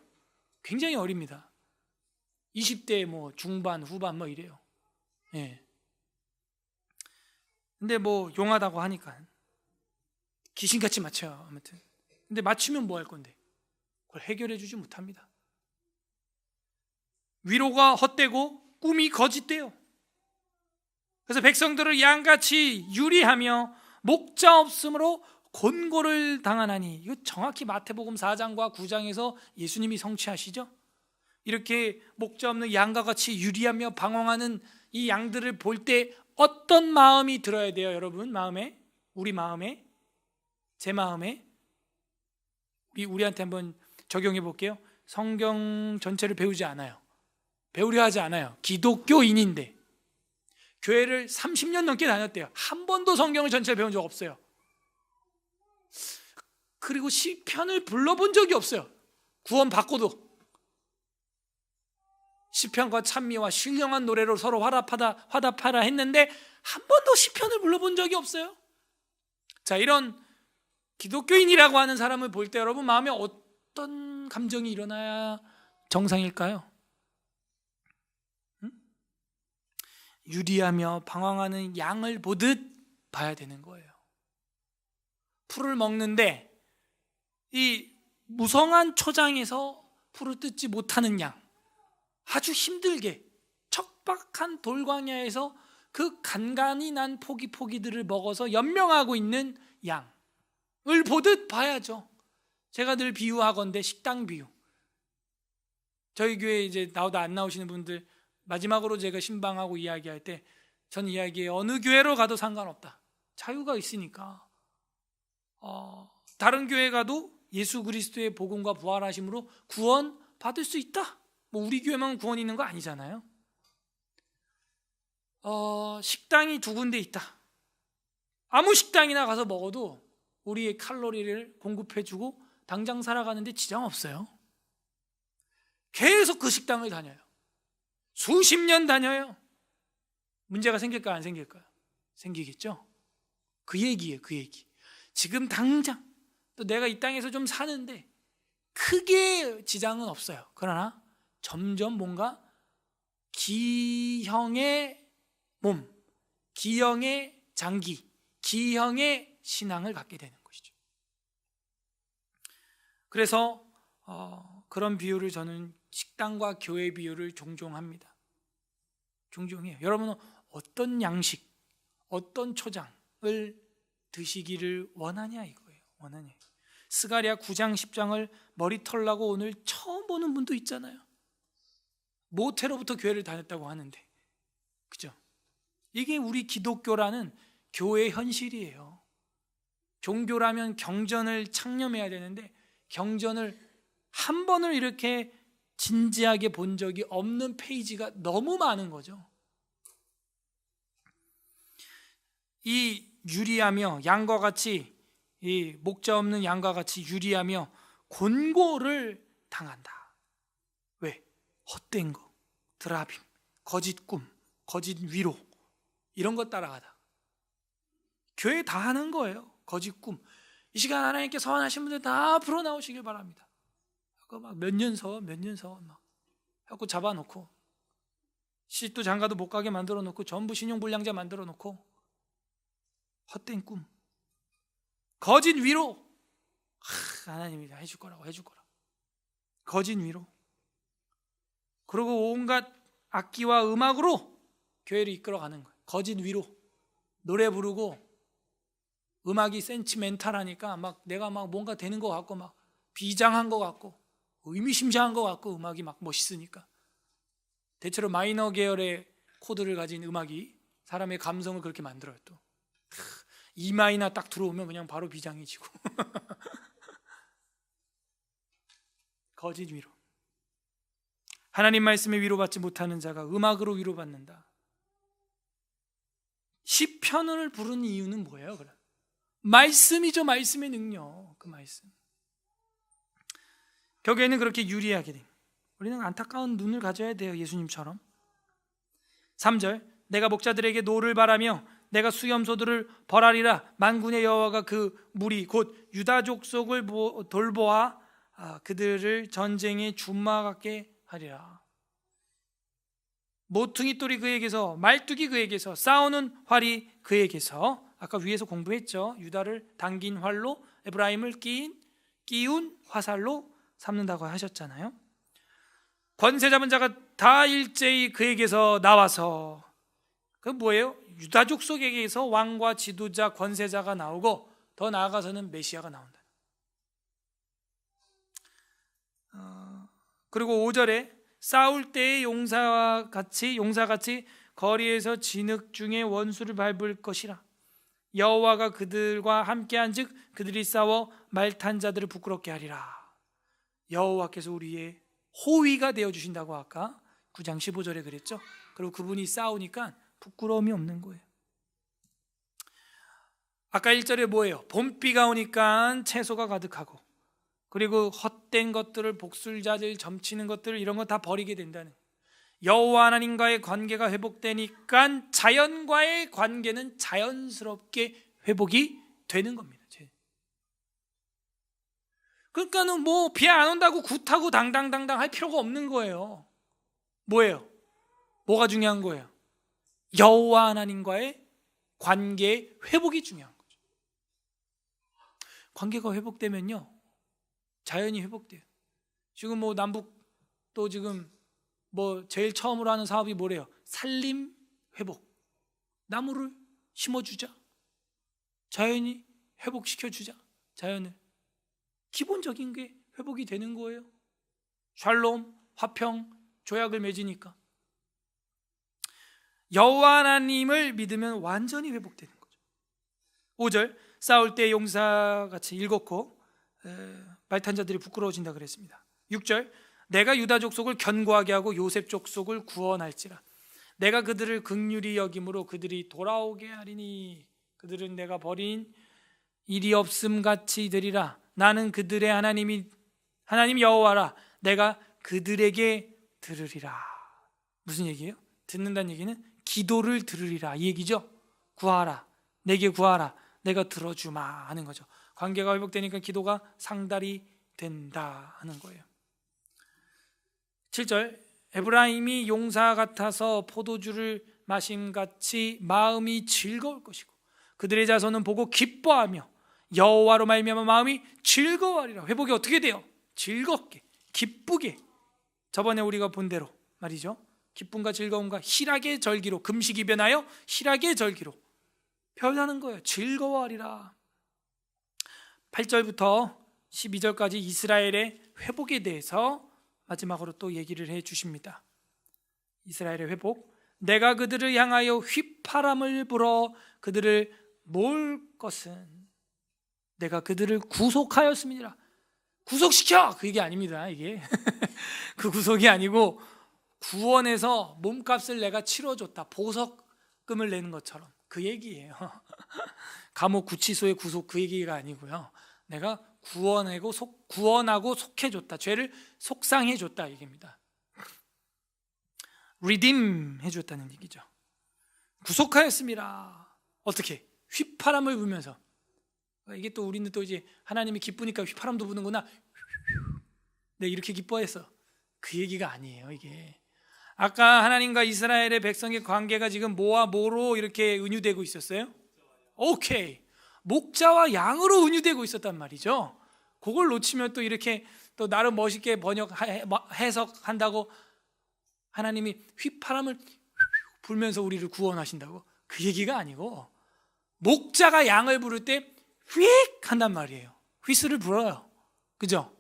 굉장히 어립니다. 20대 뭐 중반 후반 뭐 이래요. 예. 근데 뭐 용하다고 하니까 귀신같이 맞춰요. 아무튼 근데 맞추면 뭐 할 건데 그걸 해결해 주지 못합니다. 위로가 헛되고 꿈이 거짓돼요. 그래서 백성들을 양같이 유리하며 목자 없음으로 곤고를 당하나니, 이거 정확히 마태복음 4장과 9장에서 예수님이 성취하시죠. 이렇게 목자 없는 양과 같이 유리하며 방황하는 이 양들을 볼 때 어떤 마음이 들어야 돼요, 여러분? 마음에, 우리 마음에, 제 마음에. 우리한테 한번 적용해 볼게요. 성경 전체를 배우지 않아요. 배우려 하지 않아요. 기독교인인데 교회를 30년 넘게 다녔대요. 한 번도 성경을 전체를 배운 적 없어요. 그리고 시편을 불러본 적이 없어요. 구원 받고도. 시편과 찬미와 신령한 노래로 서로 화답하라 했는데 한 번도 시편을 불러본 적이 없어요. 자, 이런 기독교인이라고 하는 사람을 볼 때 여러분 마음에 어떤 감정이 일어나야 정상일까요? 유리하며 방황하는 양을 보듯 봐야 되는 거예요. 풀을 먹는데 이 무성한 초장에서 풀을 뜯지 못하는 양, 아주 힘들게 척박한 돌광야에서 그 간간이 난 포기들을 먹어서 연명하고 있는 양을 보듯 봐야죠. 제가 늘 비유하건대 식당 비유. 저희 교회 이제 나오다 안 나오시는 분들 마지막으로 제가 신방하고 이야기할 때 전 이야기해요. 어느 교회로 가도 상관없다. 자유가 있으니까. 다른 교회 가도 예수 그리스도의 복음과 부활하심으로 구원 받을 수 있다. 뭐 우리 교회만 구원 있는 거 아니잖아요. 식당이 두 군데 있다. 아무 식당이나 가서 먹어도 우리의 칼로리를 공급해주고 당장 살아가는데 지장 없어요. 계속 그 식당을 다녀요. 수십 년 다녀요. 문제가 생길까요? 안 생길까요? 생기겠죠? 그 얘기예요. 그 얘기. 지금 당장 또 내가 이 땅에서 좀 사는데 크게 지장은 없어요. 그러나 점점 뭔가 기형의 몸, 기형의 장기, 기형의 신앙을 갖게 되는 것이죠. 그래서 그런 비유를 저는 식당과 교회 비유를 종종 합니다. 종종 해요. 여러분은 어떤 양식, 어떤 초장을 드시기를 원하냐 이거예요. 원하냐. 스가랴 9장 10장을 머리 털라고 오늘 처음 보는 분도 있잖아요. 모태로부터 교회를 다녔다고 하는데, 그죠? 이게 우리 기독교라는 교회 현실이에요. 종교라면 경전을 창념해야 되는데 경전을 한 번을 이렇게 진지하게 본 적이 없는 페이지가 너무 많은 거죠. 이 유리하며 양과 같이, 이 목자 없는 양과 같이 유리하며 곤고를 당한다. 왜? 헛된 거, 드라빔, 거짓 꿈, 거짓 위로, 이런 거 따라가다. 교회 다 하는 거예요. 거짓 꿈. 이 시간 하나님께 서원하신 분들 다 앞으로 나오시길 바랍니다. 막 몇 년 서 막 하고 잡아놓고 시도 장가도 못 가게 만들어 놓고 전부 신용불량자 만들어 놓고 헛된 꿈, 거짓 위로. 하나님이 다 해줄 거라고. 거짓 위로. 그리고 온갖 악기와 음악으로 교회를 이끌어가는 거예요. 거짓 위로 노래 부르고 음악이 센치멘탈하니까 막 내가 막 뭔가 되는 것 같고 막 비장한 것 같고 의미심장한 것 같고 음악이 막 멋있으니까 대체로 마이너 계열의 코드를 가진 음악이 사람의 감성을 그렇게 만들어요. 또 E 마이너 딱 들어오면 그냥 바로 비장해지고 거짓 위로. 하나님 말씀에 위로받지 못하는 자가 음악으로 위로받는다. 시편을 부르는 이유는 뭐예요? 그럼 말씀이죠. 말씀의 능력. 그 말씀. 결국에는 그렇게 유리하게 돼. 우리는 안타까운 눈을 가져야 돼요. 예수님처럼. 3절 내가 목자들에게 노를 바라며 내가 수염소들을 벌하리라. 만군의 여호와가 그 무리 곧 유다 족속을 돌보아 그들을 전쟁에 준마하게 하리라. 모퉁이 돌이 그에게서 말뚝이 그에게서 싸우는 활이 그에게서 아까 위에서 공부했죠. 유다를 당긴 활로 에브라임을 끼운 화살로 삼는다고 하셨잖아요. 권세 잡은 자가 다 일제히 그에게서 나와서 그 뭐예요? 유다 족속에게서 왕과 지도자 권세자가 나오고 더 나아가서는 메시아가 나온다. 그리고 5절에 싸울 때의 용사같이 거리에서 진흙 중에 원수를 밟을 것이라. 여호와가 그들과 함께한즉 그들이 싸워 말탄 자들을 부끄럽게 하리라. 여호와께서 우리의 호위가 되어 주신다고 아까 9장 15절에 그랬죠. 그리고 그분이 싸우니까 부끄러움이 없는 거예요. 아까 1절에 뭐예요? 봄비가 오니까 채소가 가득하고 그리고 헛된 것들을 복술자들 점치는 것들 이런 거 다 버리게 된다는. 여호와 하나님과의 관계가 회복되니까 자연과의 관계는 자연스럽게 회복이 되는 겁니다. 그러니까는 뭐 비 안 온다고 굿하고 당당당당 할 필요가 없는 거예요. 뭐예요? 뭐가 중요한 거예요? 여호와 하나님과의 관계의 회복이 중요한 거죠. 관계가 회복되면요 자연이 회복돼요. 지금 뭐 남북 또 지금 뭐 제일 처음으로 하는 사업이 뭐래요? 산림 회복. 나무를 심어주자. 자연이 회복시켜주자. 자연을. 기본적인 게 회복이 되는 거예요. 샬롬, 화평, 조약을 맺으니까. 여호와 하나님을 믿으면 완전히 회복되는 거죠. 5절 싸울 때 용사같이 일곱고 말탄 자들이 부끄러워진다 그랬습니다. 6절 내가 유다 족속을 견고하게 하고 요셉 족속을 구원할지라. 내가 그들을 긍휼히 여김으로 그들이 돌아오게 하리니 그들은 내가 버린 일이 없음 같이 되리라. 나는 그들의 하나님 여호와라. 내가 그들에게 들으리라. 무슨 얘기예요? 듣는다는 얘기는 기도를 들으리라 이 얘기죠. 구하라. 내게 구하라. 내가 들어주마 하는 거죠. 관계가 회복되니까 기도가 상달이 된다 하는 거예요. 7절 에브라임이 용사 같아서 포도주를 마심같이 마음이 즐거울 것이고 그들의 자손은 보고 기뻐하며 여호와로 말미암아 마음이 즐거워하리라. 회복이 어떻게 돼요? 즐겁게, 기쁘게. 저번에 우리가 본 대로 말이죠. 기쁨과 즐거움과 희락의 절기로 금식이 변하여 희락의 절기로 변하는 거예요. 즐거워하리라. 8절부터 12절까지 이스라엘의 회복에 대해서 마지막으로 또 얘기를 해 주십니다. 이스라엘의 회복. 내가 그들을 향하여 휘파람을 불어 그들을 몰 것은 내가 그들을 구속하였습니다. 구속시켜! 그 얘기 아닙니다. 이게 그 구속이 아니고 구원해서 몸값을 내가 치러줬다. 보석금을 내는 것처럼 그 얘기예요. 감옥 구치소의 구속 그 얘기가 아니고요. 내가 구원하고 속해줬다. 죄를 속상해줬다 얘기입니다. redeem 해줬다는 얘기죠. 구속하였습니다. 어떻게? 휘파람을 불면서. 이게 또 우리는 또 이제 하나님이 기쁘니까 휘파람도 부는구나. 네, 이렇게 기뻐했어. 그 얘기가 아니에요. 이게 아까 하나님과 이스라엘의 백성의 관계가 지금 뭐와 뭐로 이렇게 은유되고 있었어요? 오케이, 목자와 양으로 은유되고 있었단 말이죠. 그걸 놓치면 또 이렇게 또 나름 멋있게 해석한다고 하나님이 휘파람을 불면서 우리를 구원하신다고? 그 얘기가 아니고 목자가 양을 부를 때 휙 한단 말이에요. 휘슬을 불어요. 그죠?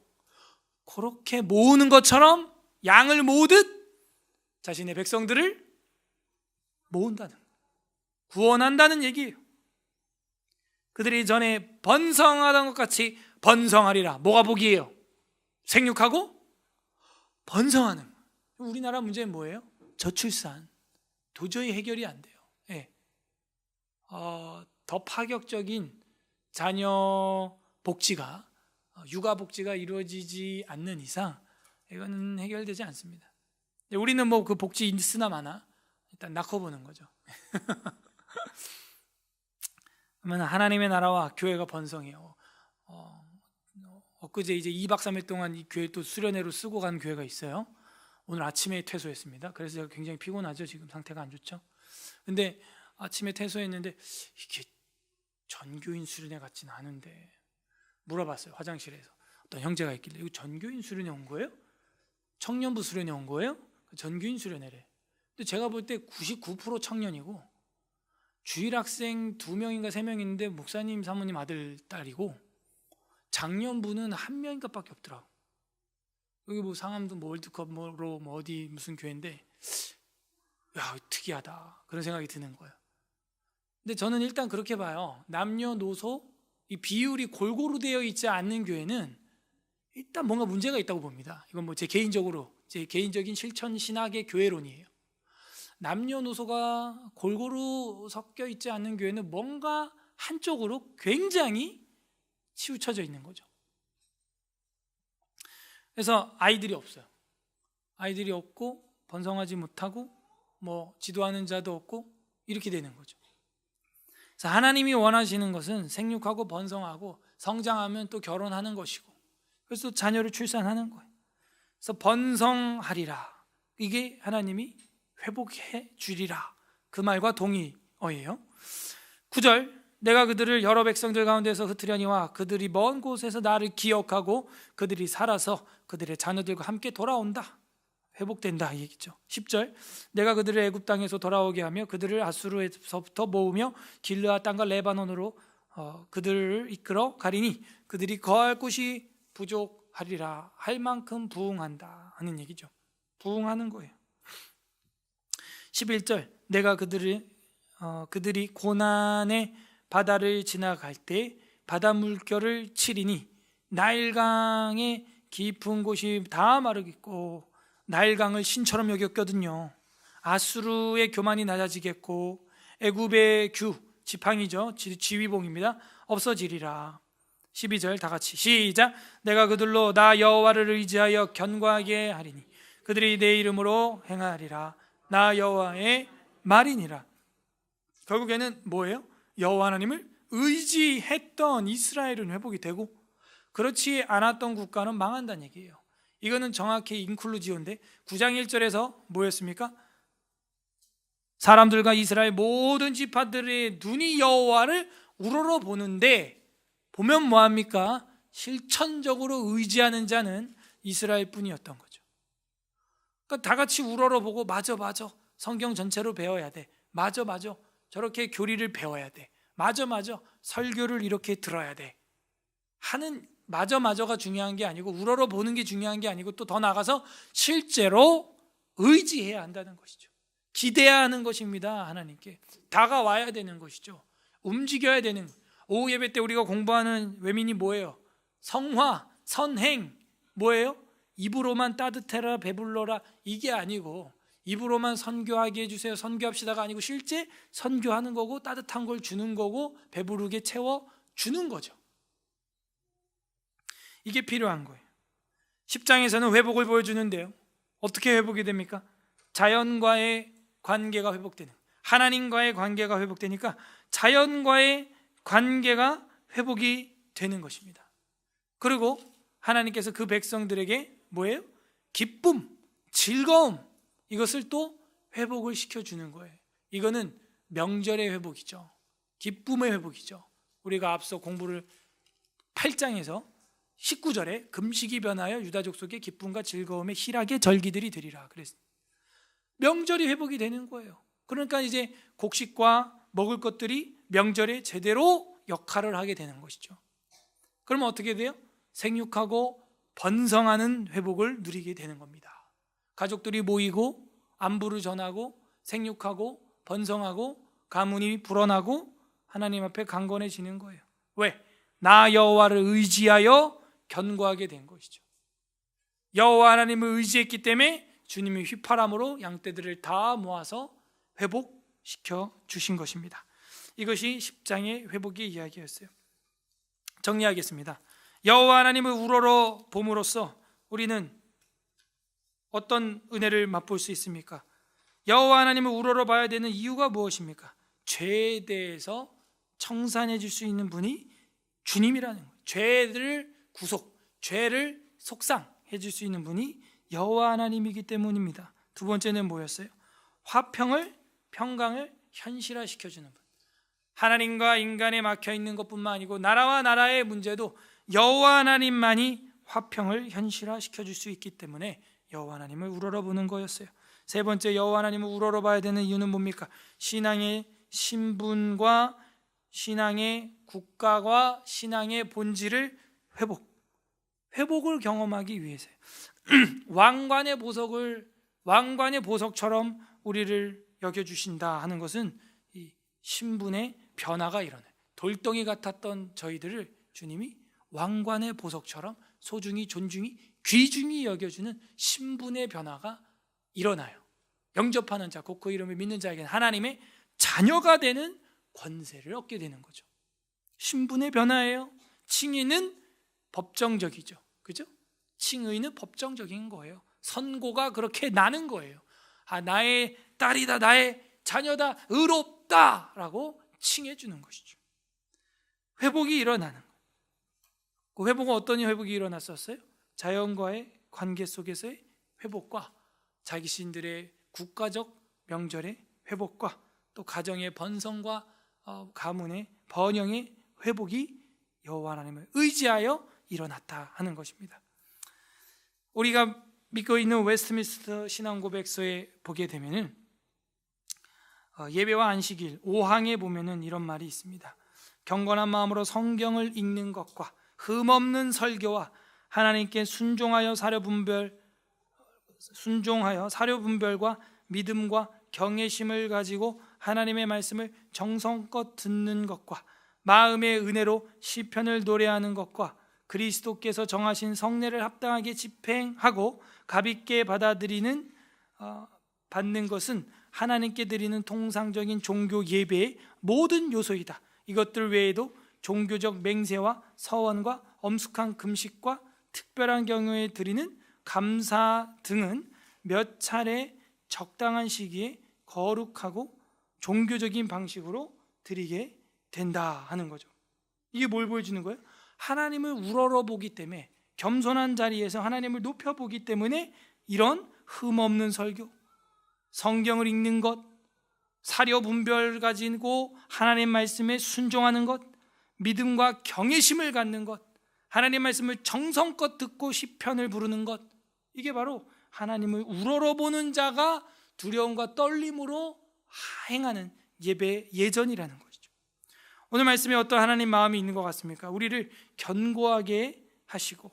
그렇게 모으는 것처럼 양을 모으듯 자신의 백성들을 모은다는, 구원한다는 얘기예요. 그들이 전에 번성하던 것 같이 번성하리라. 뭐가 복이에요? 생육하고 번성하는. 우리나라 문제는 뭐예요? 저출산. 도저히 해결이 안 돼요. 네. 더 파격적인 자녀 복지가, 육아 복지가 이루어지지 않는 이상 이거는 해결되지 않습니다. 우리는 뭐 그 복지 있으나 마나 일단 낳고 보는 거죠. 그러면 하나님의 나라와 교회가 번성해요. 엊그제 이제 2박 3일 동안 이 교회 또 수련회로 쓰고 간 교회가 있어요. 오늘 아침에 퇴소했습니다. 그래서 제가 굉장히 피곤하죠. 지금 상태가 안 좋죠. 근데 아침에 퇴소했는데 이게 전교인 수련회 같지는 않은데 물어봤어요. 화장실에서 어떤 형제가 있길래 이거 전교인 수련회 온 거예요? 청년부 수련회 온 거예요? 전교인 수련회래. 근데 제가 볼 때 99% 청년이고 주일 학생 2명인가 3명인데 목사님 사모님 아들 딸이고 장년부는 1명인가 밖에 없더라고. 여기 뭐 상암도 뭐 월드컵으로 뭐 어디 무슨 교회인데 야 특이하다 그런 생각이 드는 거예요. 근데 저는 일단 그렇게 봐요. 남녀노소 이 비율이 골고루 되어 있지 않는 교회는 일단 뭔가 문제가 있다고 봅니다. 이건 뭐 제 개인적인 실천 신학의 교회론이에요. 남녀노소가 골고루 섞여 있지 않는 교회는 뭔가 한쪽으로 굉장히 치우쳐져 있는 거죠. 그래서 아이들이 없어요. 아이들이 없고 번성하지 못하고 뭐 지도하는 자도 없고 이렇게 되는 거죠. 그래서 하나님이 원하시는 것은 생육하고 번성하고 성장하면 또 결혼하는 것이고 그래서 자녀를 출산하는 거예요. 그래서 번성하리라. 이게 하나님이 회복해 주리라. 그 말과 동의어예요. 9절 내가 그들을 여러 백성들 가운데서 흩으려니와 그들이 먼 곳에서 나를 기억하고 그들이 살아서 그들의 자녀들과 함께 돌아온다. 회복된다 이 얘기죠. 10절 내가 그들을 애굽 땅에서 돌아오게 하며 그들을 아수르에서부터 모으며 길르앗 땅과 레바논으로 그들을 이끌어 가리니 그들이 거할 곳이 부족하리라. 할 만큼 부흥한다 하는 얘기죠. 부흥하는 거예요. 11절 내가 그들이 고난의 바다를 지나갈 때 바다 물결을 치리니 나일강의 깊은 곳이 다 마르겠고 나일강을 신처럼 여겼거든요. 아수르의 교만이 낮아지겠고 애굽의 지팡이죠. 지휘봉입니다. 없어지리라. 12절 다 같이 시작. 내가 그들로 나 여호와를 의지하여 견고하게 하리니 그들이 내 이름으로 행하리라. 나 여호와의 말이니라. 결국에는 뭐예요? 여호와 하나님을 의지했던 이스라엘은 회복이 되고 그렇지 않았던 국가는 망한다는 얘기예요. 이거는 정확히 인클루지오인데 9장 1절에서 뭐였습니까? 사람들과 이스라엘 모든 지파들의 눈이 여호와를 우러러 보는데 보면 뭐합니까? 실천적으로 의지하는 자는 이스라엘 뿐이었던 거죠. 그러니까 다 같이 우러러 보고 맞아 성경 전체로 배워야 돼. 맞아 저렇게 교리를 배워야 돼. 맞아 설교를 이렇게 들어야 돼 하는 맞아가 중요한 게 아니고 우러러 보는 게 중요한 게 아니고 또 더 나아가서 실제로 의지해야 한다는 것이죠. 기대야 하는 것입니다. 하나님께 다가와야 되는 것이죠. 움직여야 되는. 오후 예배 때 우리가 공부하는 외민이 뭐예요? 성화, 선행 뭐예요? 입으로만 따뜻해라 배불러라 이게 아니고 입으로만 선교하게 해주세요 선교합시다가 아니고 실제 선교하는 거고 따뜻한 걸 주는 거고 배부르게 채워주는 거죠. 이게 필요한 거예요. 10장에서는 회복을 보여주는데요. 어떻게 회복이 됩니까? 자연과의 관계가 회복되는, 하나님과의 관계가 회복되니까 자연과의 관계가 회복이 되는 것입니다. 그리고 하나님께서 그 백성들에게 뭐예요? 기쁨, 즐거움 이것을 또 회복을 시켜주는 거예요. 이거는 명절의 회복이죠. 기쁨의 회복이죠. 우리가 앞서 공부를 8장에서 19절에 금식이 변하여 유다 족속의 기쁨과 즐거움의 희락의 절기들이 되리라 그랬습니다. 명절이 회복이 되는 거예요. 그러니까 이제 곡식과 먹을 것들이 명절에 제대로 역할을 하게 되는 것이죠. 그러면 어떻게 돼요? 생육하고 번성하는 회복을 누리게 되는 겁니다. 가족들이 모이고 안부를 전하고 생육하고 번성하고 가문이 불어나고 하나님 앞에 강건해지는 거예요. 왜? 나 여호와를 의지하여 견고하게 된 것이죠. 여호와 하나님을 의지했기 때문에 주님이 휘파람으로 양떼들을 다 모아서 회복시켜 주신 것입니다. 이것이 10장의 회복의 이야기였어요. 정리하겠습니다. 여호와 하나님을 우러러 봄으로써 우리는 어떤 은혜를 맛볼 수 있습니까? 여호와 하나님을 우러러 봐야 되는 이유가 무엇입니까? 죄에 대해서 청산해 줄 수 있는 분이 주님이라는 거예요. 죄를 구속, 죄를 속상해 줄 수 있는 분이 여호와 하나님이기 때문입니다. 두 번째는 뭐였어요? 화평을, 평강을 현실화시켜주는 분. 하나님과 인간에 막혀있는 것뿐만 아니고 나라와 나라의 문제도 여호와 하나님만이 화평을 현실화시켜줄 수 있기 때문에 여호와 하나님을 우러러보는 거였어요. 세 번째, 여호와 하나님을 우러러봐야 되는 이유는 뭡니까? 신앙의 신분과 신앙의 국가와 신앙의 본질을 회복을 경험하기 위해서요. 왕관의 보석처럼 우리를 여겨주신다 하는 것은 이 신분의 변화가 일어나요. 돌덩이 같았던 저희들을 주님이 왕관의 보석처럼 소중히 존중히 귀중히 여겨주는 신분의 변화가 일어나요. 영접하는 자, 곧 그 이름을 믿는 자에게는 하나님의 자녀가 되는 권세를 얻게 되는 거죠. 신분의 변화예요. 칭의는 법정적이죠. 그죠? 칭의는 법정적인 거예요. 선고가 그렇게 나는 거예요. 나의 딸이다, 나의 자녀다, 의롭다 라고 칭해 주는 것이죠. 회복이 일어나는 거예요. 그 회복은 어떤 회복이 일어났었어요? 자연과의 관계 속에서의 회복과 자기 신들의 국가적 명절의 회복과 또 가정의 번성과 가문의 번영의 회복이 여호와 하나님을 의지하여 일어났다 하는 것입니다. 우리가 믿고 있는 웨스트민스터 신앙고백서에 보게 되면은 예배와 안식일 5항에 보면은 이런 말이 있습니다. 경건한 마음으로 성경을 읽는 것과 흠없는 설교와 하나님께 순종하여 사료 분별과 믿음과 경외심을 가지고 하나님의 말씀을 정성껏 듣는 것과 마음의 은혜로 시편을 노래하는 것과 그리스도께서 정하신 성례를 합당하게 집행하고 가볍게 받는 것은 하나님께 드리는 통상적인 종교 예배의 모든 요소이다. 이것들 외에도 종교적 맹세와 서원과 엄숙한 금식과 특별한 경우에 드리는 감사 등은 몇 차례 적당한 시기에 거룩하고 종교적인 방식으로 드리게 된다 하는 거죠. 이게 뭘 보여주는 거예요? 하나님을 우러러보기 때문에, 겸손한 자리에서 하나님을 높여보기 때문에 이런 흠없는 설교, 성경을 읽는 것, 사려 분별 가지고 하나님 말씀에 순종하는 것, 믿음과 경외심을 갖는 것, 하나님 말씀을 정성껏 듣고 시편을 부르는 것, 이게 바로 하나님을 우러러보는 자가 두려움과 떨림으로 행하는 예배 예전이라는 것이죠. 오늘 말씀에 어떤 하나님 마음이 있는 것 같습니까? 우리를 견고하게 하시고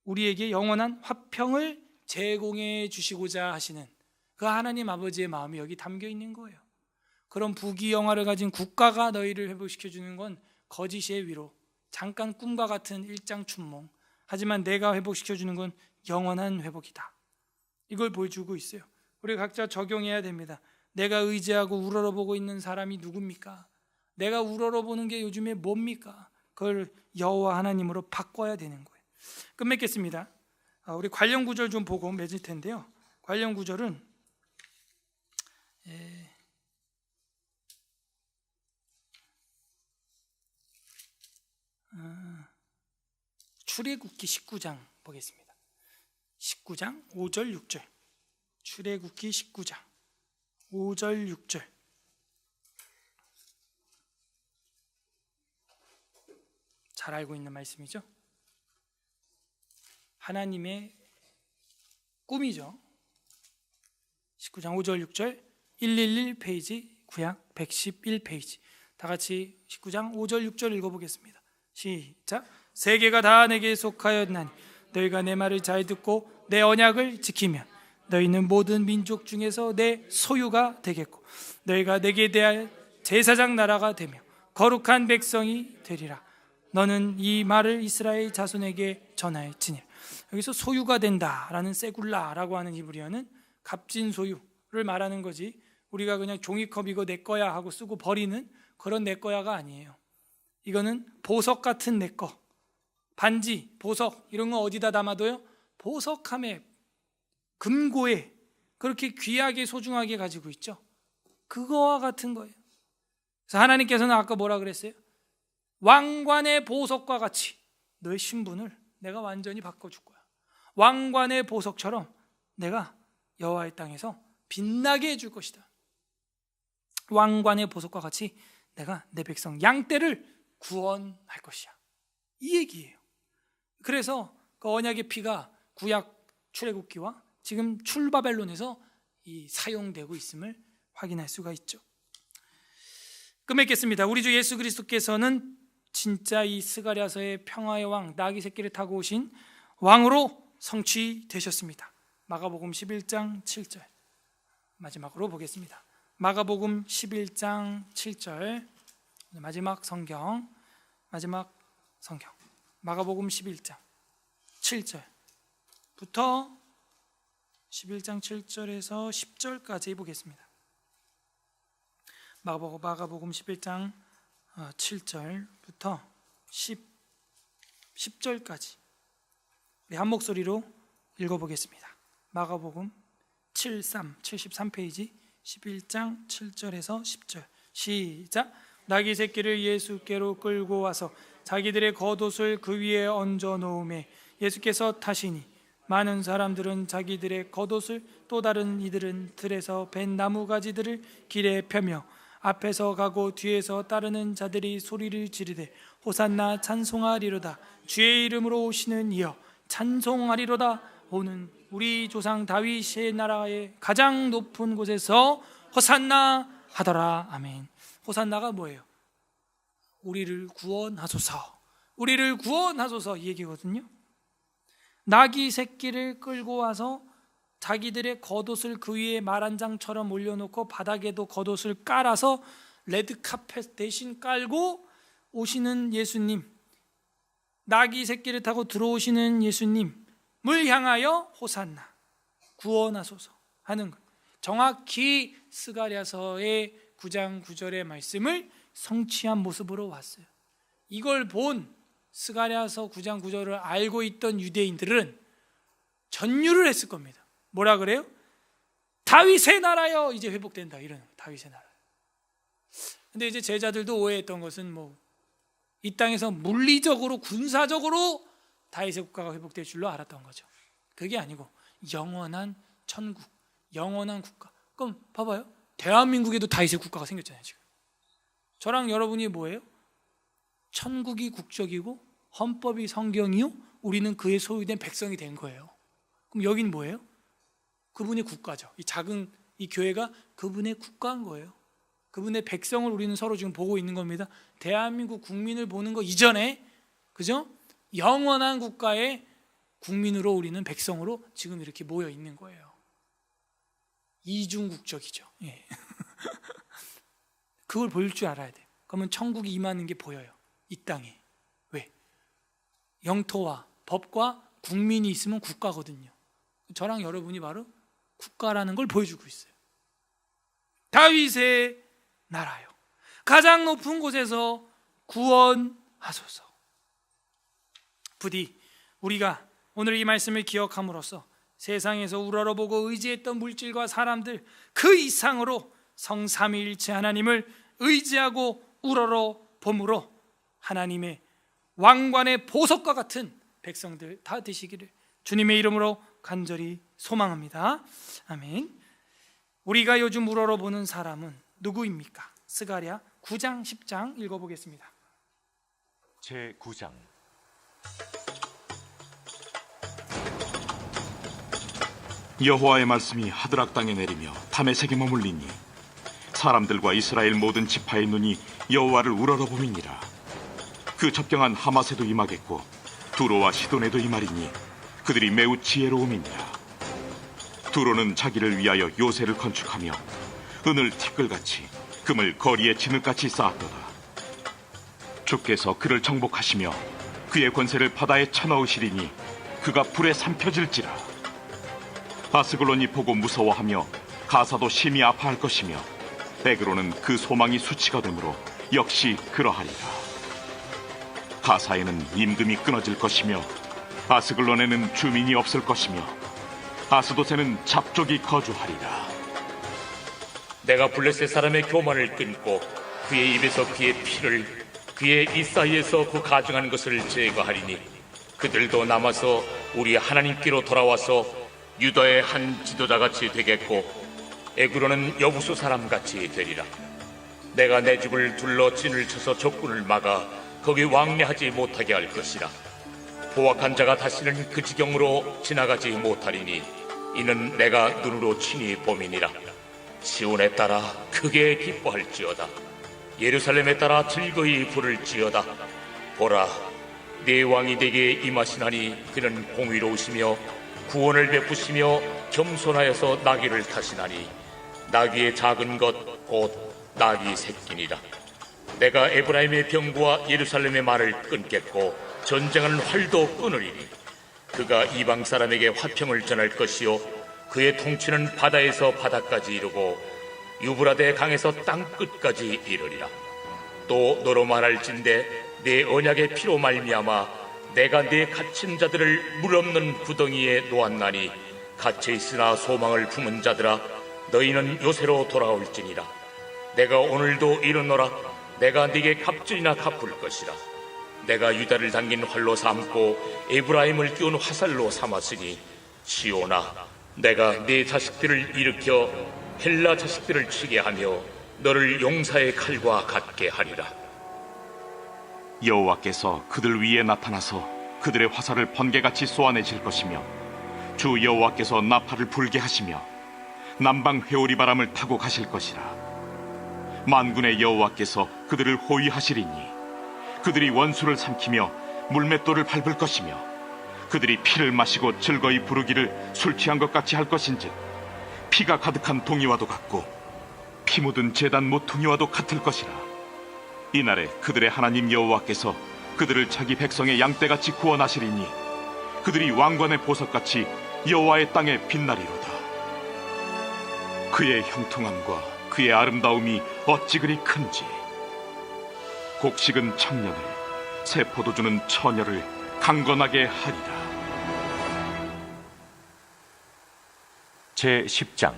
우리에게 영원한 화평을 제공해 주시고자 하시는 그 하나님 아버지의 마음이 여기 담겨 있는 거예요. 그런 부귀영화를 가진 국가가 너희를 회복시켜 주는 건 거짓의 위로, 잠깐 꿈과 같은 일장춘몽, 하지만 내가 회복시켜 주는 건 영원한 회복이다. 이걸 보여주고 있어요. 우리 각자 적용해야 됩니다. 내가 의지하고 우러러보고 있는 사람이 누굽니까? 내가 우러러보는 게 요즘에 뭡니까? 그걸 여호와 하나님으로 바꿔야 되는 거예요. 끝맺겠습니다. 우리 관련 구절 좀 보고 맺을 텐데요. 관련 구절은 출애굽기 19장 보겠습니다. 19장 5절 6절. 출애굽기 19장 5절 6절. 잘 알고 있는 말씀이죠. 하나님의 꿈이죠. 19장 5절 6절 111페이지 구약 111페이지 다 같이 19장 5절 6절 읽어보겠습니다. 시작. 세계가 다 내게 속하였나니 너희가 내 말을 잘 듣고 내 언약을 지키면 너희는 모든 민족 중에서 내 소유가 되겠고 너희가 내게 대하여 제사장 나라가 되며 거룩한 백성이 되리라. 너는 이 말을 이스라엘 자손에게 전할지니라. 여기서 소유가 된다라는 세굴라라고 하는 히브리어는 값진 소유를 말하는 거지, 우리가 그냥 종이컵 이거 내 거야 하고 쓰고 버리는 그런 내 거야가 아니에요. 이거는 보석 같은 내 거. 반지, 보석 이런 거 어디다 담아둬요? 보석함에, 금고에 그렇게 귀하게 소중하게 가지고 있죠. 그거와 같은 거예요. 그래서 하나님께서는 아까 뭐라 그랬어요? 왕관의 보석과 같이 너의 신분을 내가 완전히 바꿔줄 거야. 왕관의 보석처럼 내가 여호와의 땅에서 빛나게 해줄 것이다. 왕관의 보석과 같이 내가 내 백성 양떼를 구원할 것이야. 이 얘기예요. 그래서 그 언약의 피가 구약 출애굽기와 지금 출바벨론에서 사용되고 있음을 확인할 수가 있죠. 끝맺겠습니다. 우리 주 예수 그리스도께서는 진짜 이 스가랴서의 평화의 왕, 나귀 새끼를 타고 오신 왕으로 성취되셨습니다. 마가복음 11장 7절 마지막으로 보겠습니다. 마가복음 11장 7절 마지막 성경 마가복음 11장 7절부터 11장 7절에서 10절까지 보겠습니다. 마가복음 11장 7절부터 10절까지 우리 한 목소리로 읽어보겠습니다. 마가복음 73페이지 11장 7절에서 10절 시작. 나귀 새끼를 예수께로 끌고 와서 자기들의 겉옷을 그 위에 얹어 놓음에 예수께서 타시니 많은 사람들은 자기들의 겉옷을 또 다른 이들은 들에서 벤 나무가지들을 길에 펴며 앞에서 가고 뒤에서 따르는 자들이 소리를 지르되 호산나 찬송하리로다. 주의 이름으로 오시는 이여 찬송하리로다. 오는 우리 조상 다윗의 나라의 가장 높은 곳에서 호산나 하더라. 아멘. 호산나가 뭐예요? 우리를 구원하소서, 우리를 구원하소서 이 얘기거든요. 나귀 새끼를 끌고 와서 자기들의 겉옷을 그 위에 말 한 장처럼 올려놓고 바닥에도 겉옷을 깔아서 레드카펫 대신 깔고 오시는 예수님, 나귀 새끼를 타고 들어오시는 예수님을 향하여 호산나, 구원하소서 하는 것. 정확히 스가랴서의 9장 9절의 말씀을 성취한 모습으로 왔어요. 이걸 본 스가랴서 9장 9절을 알고 있던 유대인들은 전율을 했을 겁니다. 뭐라 그래요? 다윗의 나라여 이제 회복된다 이러는 거예요. 다윗의 나라. 근데 이제 제자들도 오해했던 것은 이 땅에서 물리적으로 군사적으로 다윗의 국가가 회복될 줄로 알았던 거죠. 그게 아니고 영원한 천국, 영원한 국가. 그럼 봐봐요. 대한민국에도 다윗의 국가가 생겼잖아요. 지금 저랑 여러분이 뭐예요? 천국이 국적이고 헌법이 성경이요, 우리는 그의 소유된 백성이 된 거예요. 그럼 여긴 뭐예요? 그분의 국가죠. 이 작은 이 교회가 그분의 국가인 거예요. 그분의 백성을 우리는 서로 지금 보고 있는 겁니다. 대한민국 국민을 보는 거 이전에, 그죠? 영원한 국가의 국민으로 우리는 백성으로 지금 이렇게 모여 있는 거예요. 이중 국적이죠. 예. 그걸 보일 줄 알아야 돼요. 그러면 천국이 임하는 게 보여요. 이 땅에. 왜? 영토와 법과 국민이 있으면 국가거든요. 저랑 여러분이 바로 국가라는 걸 보여주고 있어요. 다윗의 나라요, 가장 높은 곳에서 구원하소서. 부디 우리가 오늘 이 말씀을 기억함으로써 세상에서 우러러보고 의지했던 물질과 사람들 그 이상으로 성삼위일체 하나님을 의지하고 우러러봄으로 하나님의 왕관의 보석과 같은 백성들 다 되시기를 주님의 이름으로 간절히 소망합니다. 아멘. 우리가 요즘 우러러보는 사람은 누구입니까? 스가랴 9장 10장 읽어보겠습니다. 제9장 여호와의 말씀이 하드락 땅에 내리며 다메섹에 머물리니 사람들과 이스라엘 모든 지파의 눈이 여호와를 우러러봄이니라. 그 접경한 하맛에도 임하겠고 두로와 시돈에도 임하리니 그들이 매우 지혜로움이니라. 두로는 자기를 위하여 요새를 건축하며 은을 티끌같이 금을 거리에 진흙같이 쌓았도다. 주께서 그를 정복하시며 그의 권세를 바다에 쳐넣으시리니 그가 불에 삼켜질지라. 아스글론이 보고 무서워하며 가사도 심히 아파할 것이며 에그로는 그 소망이 수치가 되므로 역시 그러하리라. 가사에는 임금이 끊어질 것이며 아스글론에는 주민이 없을 것이며 아스돗에는 잡족이 거주하리라. 내가 블레셋 사람의 교만을 끊고 그의 입에서 그의 피를 그의 입 사이에서 그 가증한 것을 제거하리니 그들도 남아서 우리 하나님께로 돌아와서 유다의 한 지도자같이 되겠고 에그로는 여부수 사람같이 되리라. 내가 내 집을 둘러 진을 쳐서 적군을 막아 거기 왕래하지 못하게 할 것이라. 포악한 자가 다시는 그 지경으로 지나가지 못하리니 이는 내가 눈으로 친히 봄이니라. 시온에 따라 크게 기뻐할지어다. 예루살렘에 따라 즐거이 부를지어다. 보라, 네 왕이 내게 임하시나니 그는 공의로우시며 구원을 베푸시며 겸손하여서 나귀를 타시나니 나귀의 작은 것 곧 나귀 새끼니라. 내가 에브라임의 병구와 예루살렘의 말을 끊겠고 전쟁하는 활도 끊으리니 그가 이방 사람에게 화평을 전할 것이요 그의 통치는 바다에서 바다까지 이르고 유브라데 강에서 땅 끝까지 이르리라. 또 너로 말할진대 내 언약의 피로 말미암아 내가 내 갇힌 자들을 물 없는 구덩이에 놓았나니 갇혀 있으나 소망을 품은 자들아 너희는 요새로 돌아올지니라. 내가 오늘도 이르노라. 내가 네게 갑절이나 갚을 것이라. 내가 유다를 당긴 활로 삼고 에브라임을 끼운 화살로 삼았으니 시온아, 내가 네 자식들을 일으켜 헬라 자식들을 치게 하며 너를 용사의 칼과 같게 하리라. 여호와께서 그들 위에 나타나서 그들의 화살을 번개같이 쏘아내실 것이며 주 여호와께서 나팔을 불게 하시며 남방 회오리 바람을 타고 가실 것이라. 만군의 여호와께서 그들을 호위하시리니 그들이 원수를 삼키며 물맷돌을 밟을 것이며 그들이 피를 마시고 즐거이 부르기를 술 취한 것 같이 할 것인즉 피가 가득한 동이와도 같고 피 묻은 제단 모퉁이와도 같을 것이라. 이날에 그들의 하나님 여호와께서 그들을 자기 백성의 양떼같이 구원하시리니 그들이 왕관의 보석같이 여호와의 땅에 빛나리로다. 그의 형통함과 그의 아름다움이 어찌 그리 큰지. 곡식은 청년을, 새 포도주는 처녀를 강건하게 하리라. 제10장.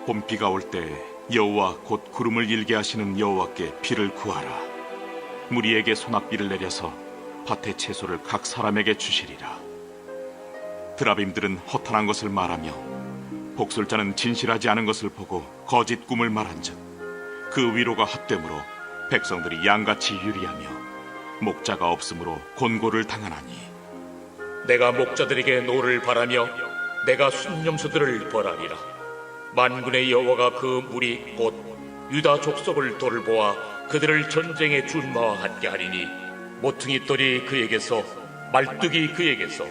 봄비가 올 때 여호와 곧 구름을 일게 하시는 여호와께 비를 구하라. 무리에게 소낙비를 내려서 밭의 채소를 각 사람에게 주시리라. 드라빔들은 허탄한 것을 말하며 복술자는 진실하지 않은 것을 보고 거짓 꿈을 말한즉 그 위로가 헛되므로 백성들이 양같이 유리하며 목자가 없으므로 곤고를 당하나니 내가 목자들에게 노를 바라며 내가 순념수들을 벌하리라. 만군의 여호와가 그 무리 곧 유다 족속을 돌보아 그들을 전쟁의 준마와 같게 하리니 모퉁이 돌이 그에게서 말뚝이 그에게서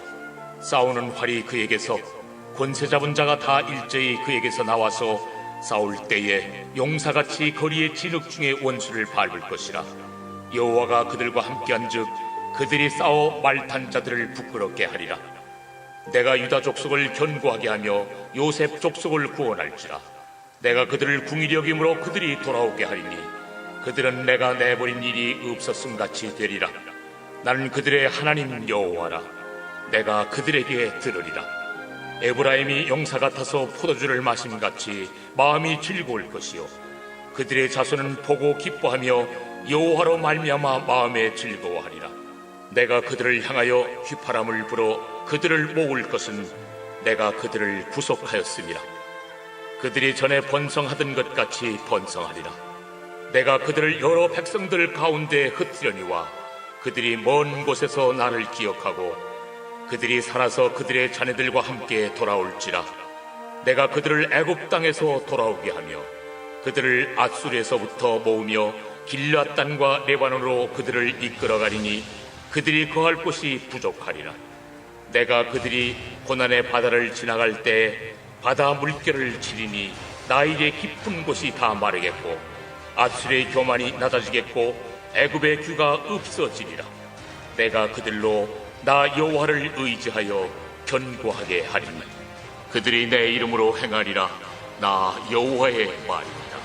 싸우는 활이 그에게서 권세 잡은 자가 다 일제히 그에게서 나와서 싸울 때에 용사같이 거리의 진흙 중에 원수를 밟을 것이라. 여호와가 그들과 함께한즉 그들이 싸워 말탄 자들을 부끄럽게 하리라. 내가 유다 족속을 견고하게 하며 요셉 족속을 구원할지라. 내가 그들을 궁일이 여김으로 그들이 돌아오게 하리니 그들은 내가 내버린 일이 없었음 같이 되리라. 나는 그들의 하나님 여호와라. 내가 그들에게 들으리라. 에브라임이 용사 같아서 포도주를 마심같이 마음이 즐거울 것이요 그들의 자손은 보고 기뻐하며 여호와로 말미암아 마음에 즐거워하리라. 내가 그들을 향하여 휘파람을 불어 그들을 모을 것은 내가 그들을 구속하였음이라. 그들이 전에 번성하던 것 같이 번성하리라. 내가 그들을 여러 백성들 가운데 흩으려니와 그들이 먼 곳에서 나를 기억하고 그들이 살아서 그들의 자녀들과 함께 돌아올지라. 내가 그들을 애굽 땅에서 돌아오게 하며 그들을 앗술에서부터 모으며 길앗 땅과 레바논으로 그들을 이끌어가리니 그들이 거할 곳이 부족하리라. 내가 그들이 고난의 바다를 지나갈 때 바다 물결을 치리니 나일의 깊은 곳이 다 마르겠고 앗술의 교만이 낮아지겠고 애굽의 규가 없어지리라. 내가 그들로 나 여호와를 의지하여 견고하게 하리니 그들이 내 이름으로 행하리라. 나 여호와의 말입니다.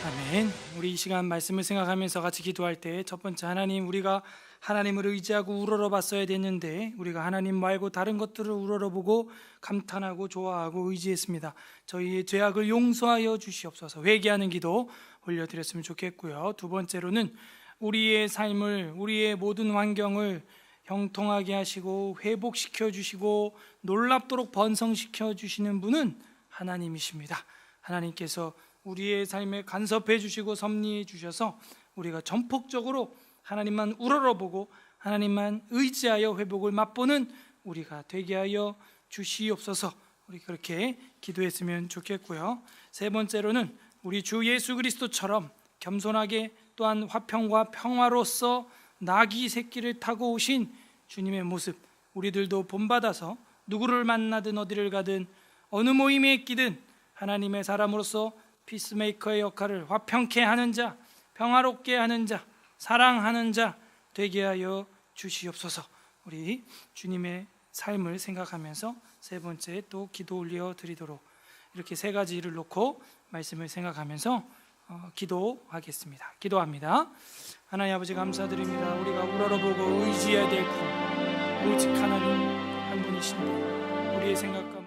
아멘. 우리 이 시간 말씀을 생각하면서 같이 기도할 때 첫 번째, 하나님, 우리가 하나님을 의지하고 우러러봤어야 됐는데 우리가 하나님 말고 다른 것들을 우러러보고 감탄하고 좋아하고 의지했습니다. 저희의 죄악을 용서하여 주시옵소서. 회개하는 기도 올려드렸으면 좋겠고요. 두 번째로는 우리의 삶을, 우리의 모든 환경을 형통하게 하시고 회복시켜 주시고 놀랍도록 번성시켜 주시는 분은 하나님이십니다. 하나님께서 우리의 삶에 간섭해 주시고 섭리해 주셔서 우리가 전폭적으로 하나님만 우러러보고 하나님만 의지하여 회복을 맛보는 우리가 되게 하여 주시옵소서. 우리 그렇게 기도했으면 좋겠고요. 세 번째로는 우리 주 예수 그리스도처럼 겸손하게 또한 화평과 평화로서 나귀 새끼를 타고 오신 주님의 모습, 우리들도 본받아서 누구를 만나든 어디를 가든 어느 모임에 끼든 하나님의 사람으로서 피스메이커의 역할을 화평케 하는 자, 평화롭게 하는 자, 사랑하는 자 되게 하여 주시옵소서. 우리 주님의 삶을 생각하면서 세 번째 또 기도 올려 드리도록, 이렇게 세 가지를 놓고 말씀을 생각하면서 기도하겠습니다. 기도합니다. 하나님 아버지, 감사드립니다. 우리가 우러러보고 의지해야 될 분, 오직 하나님 한 분이신데 우리의 생각과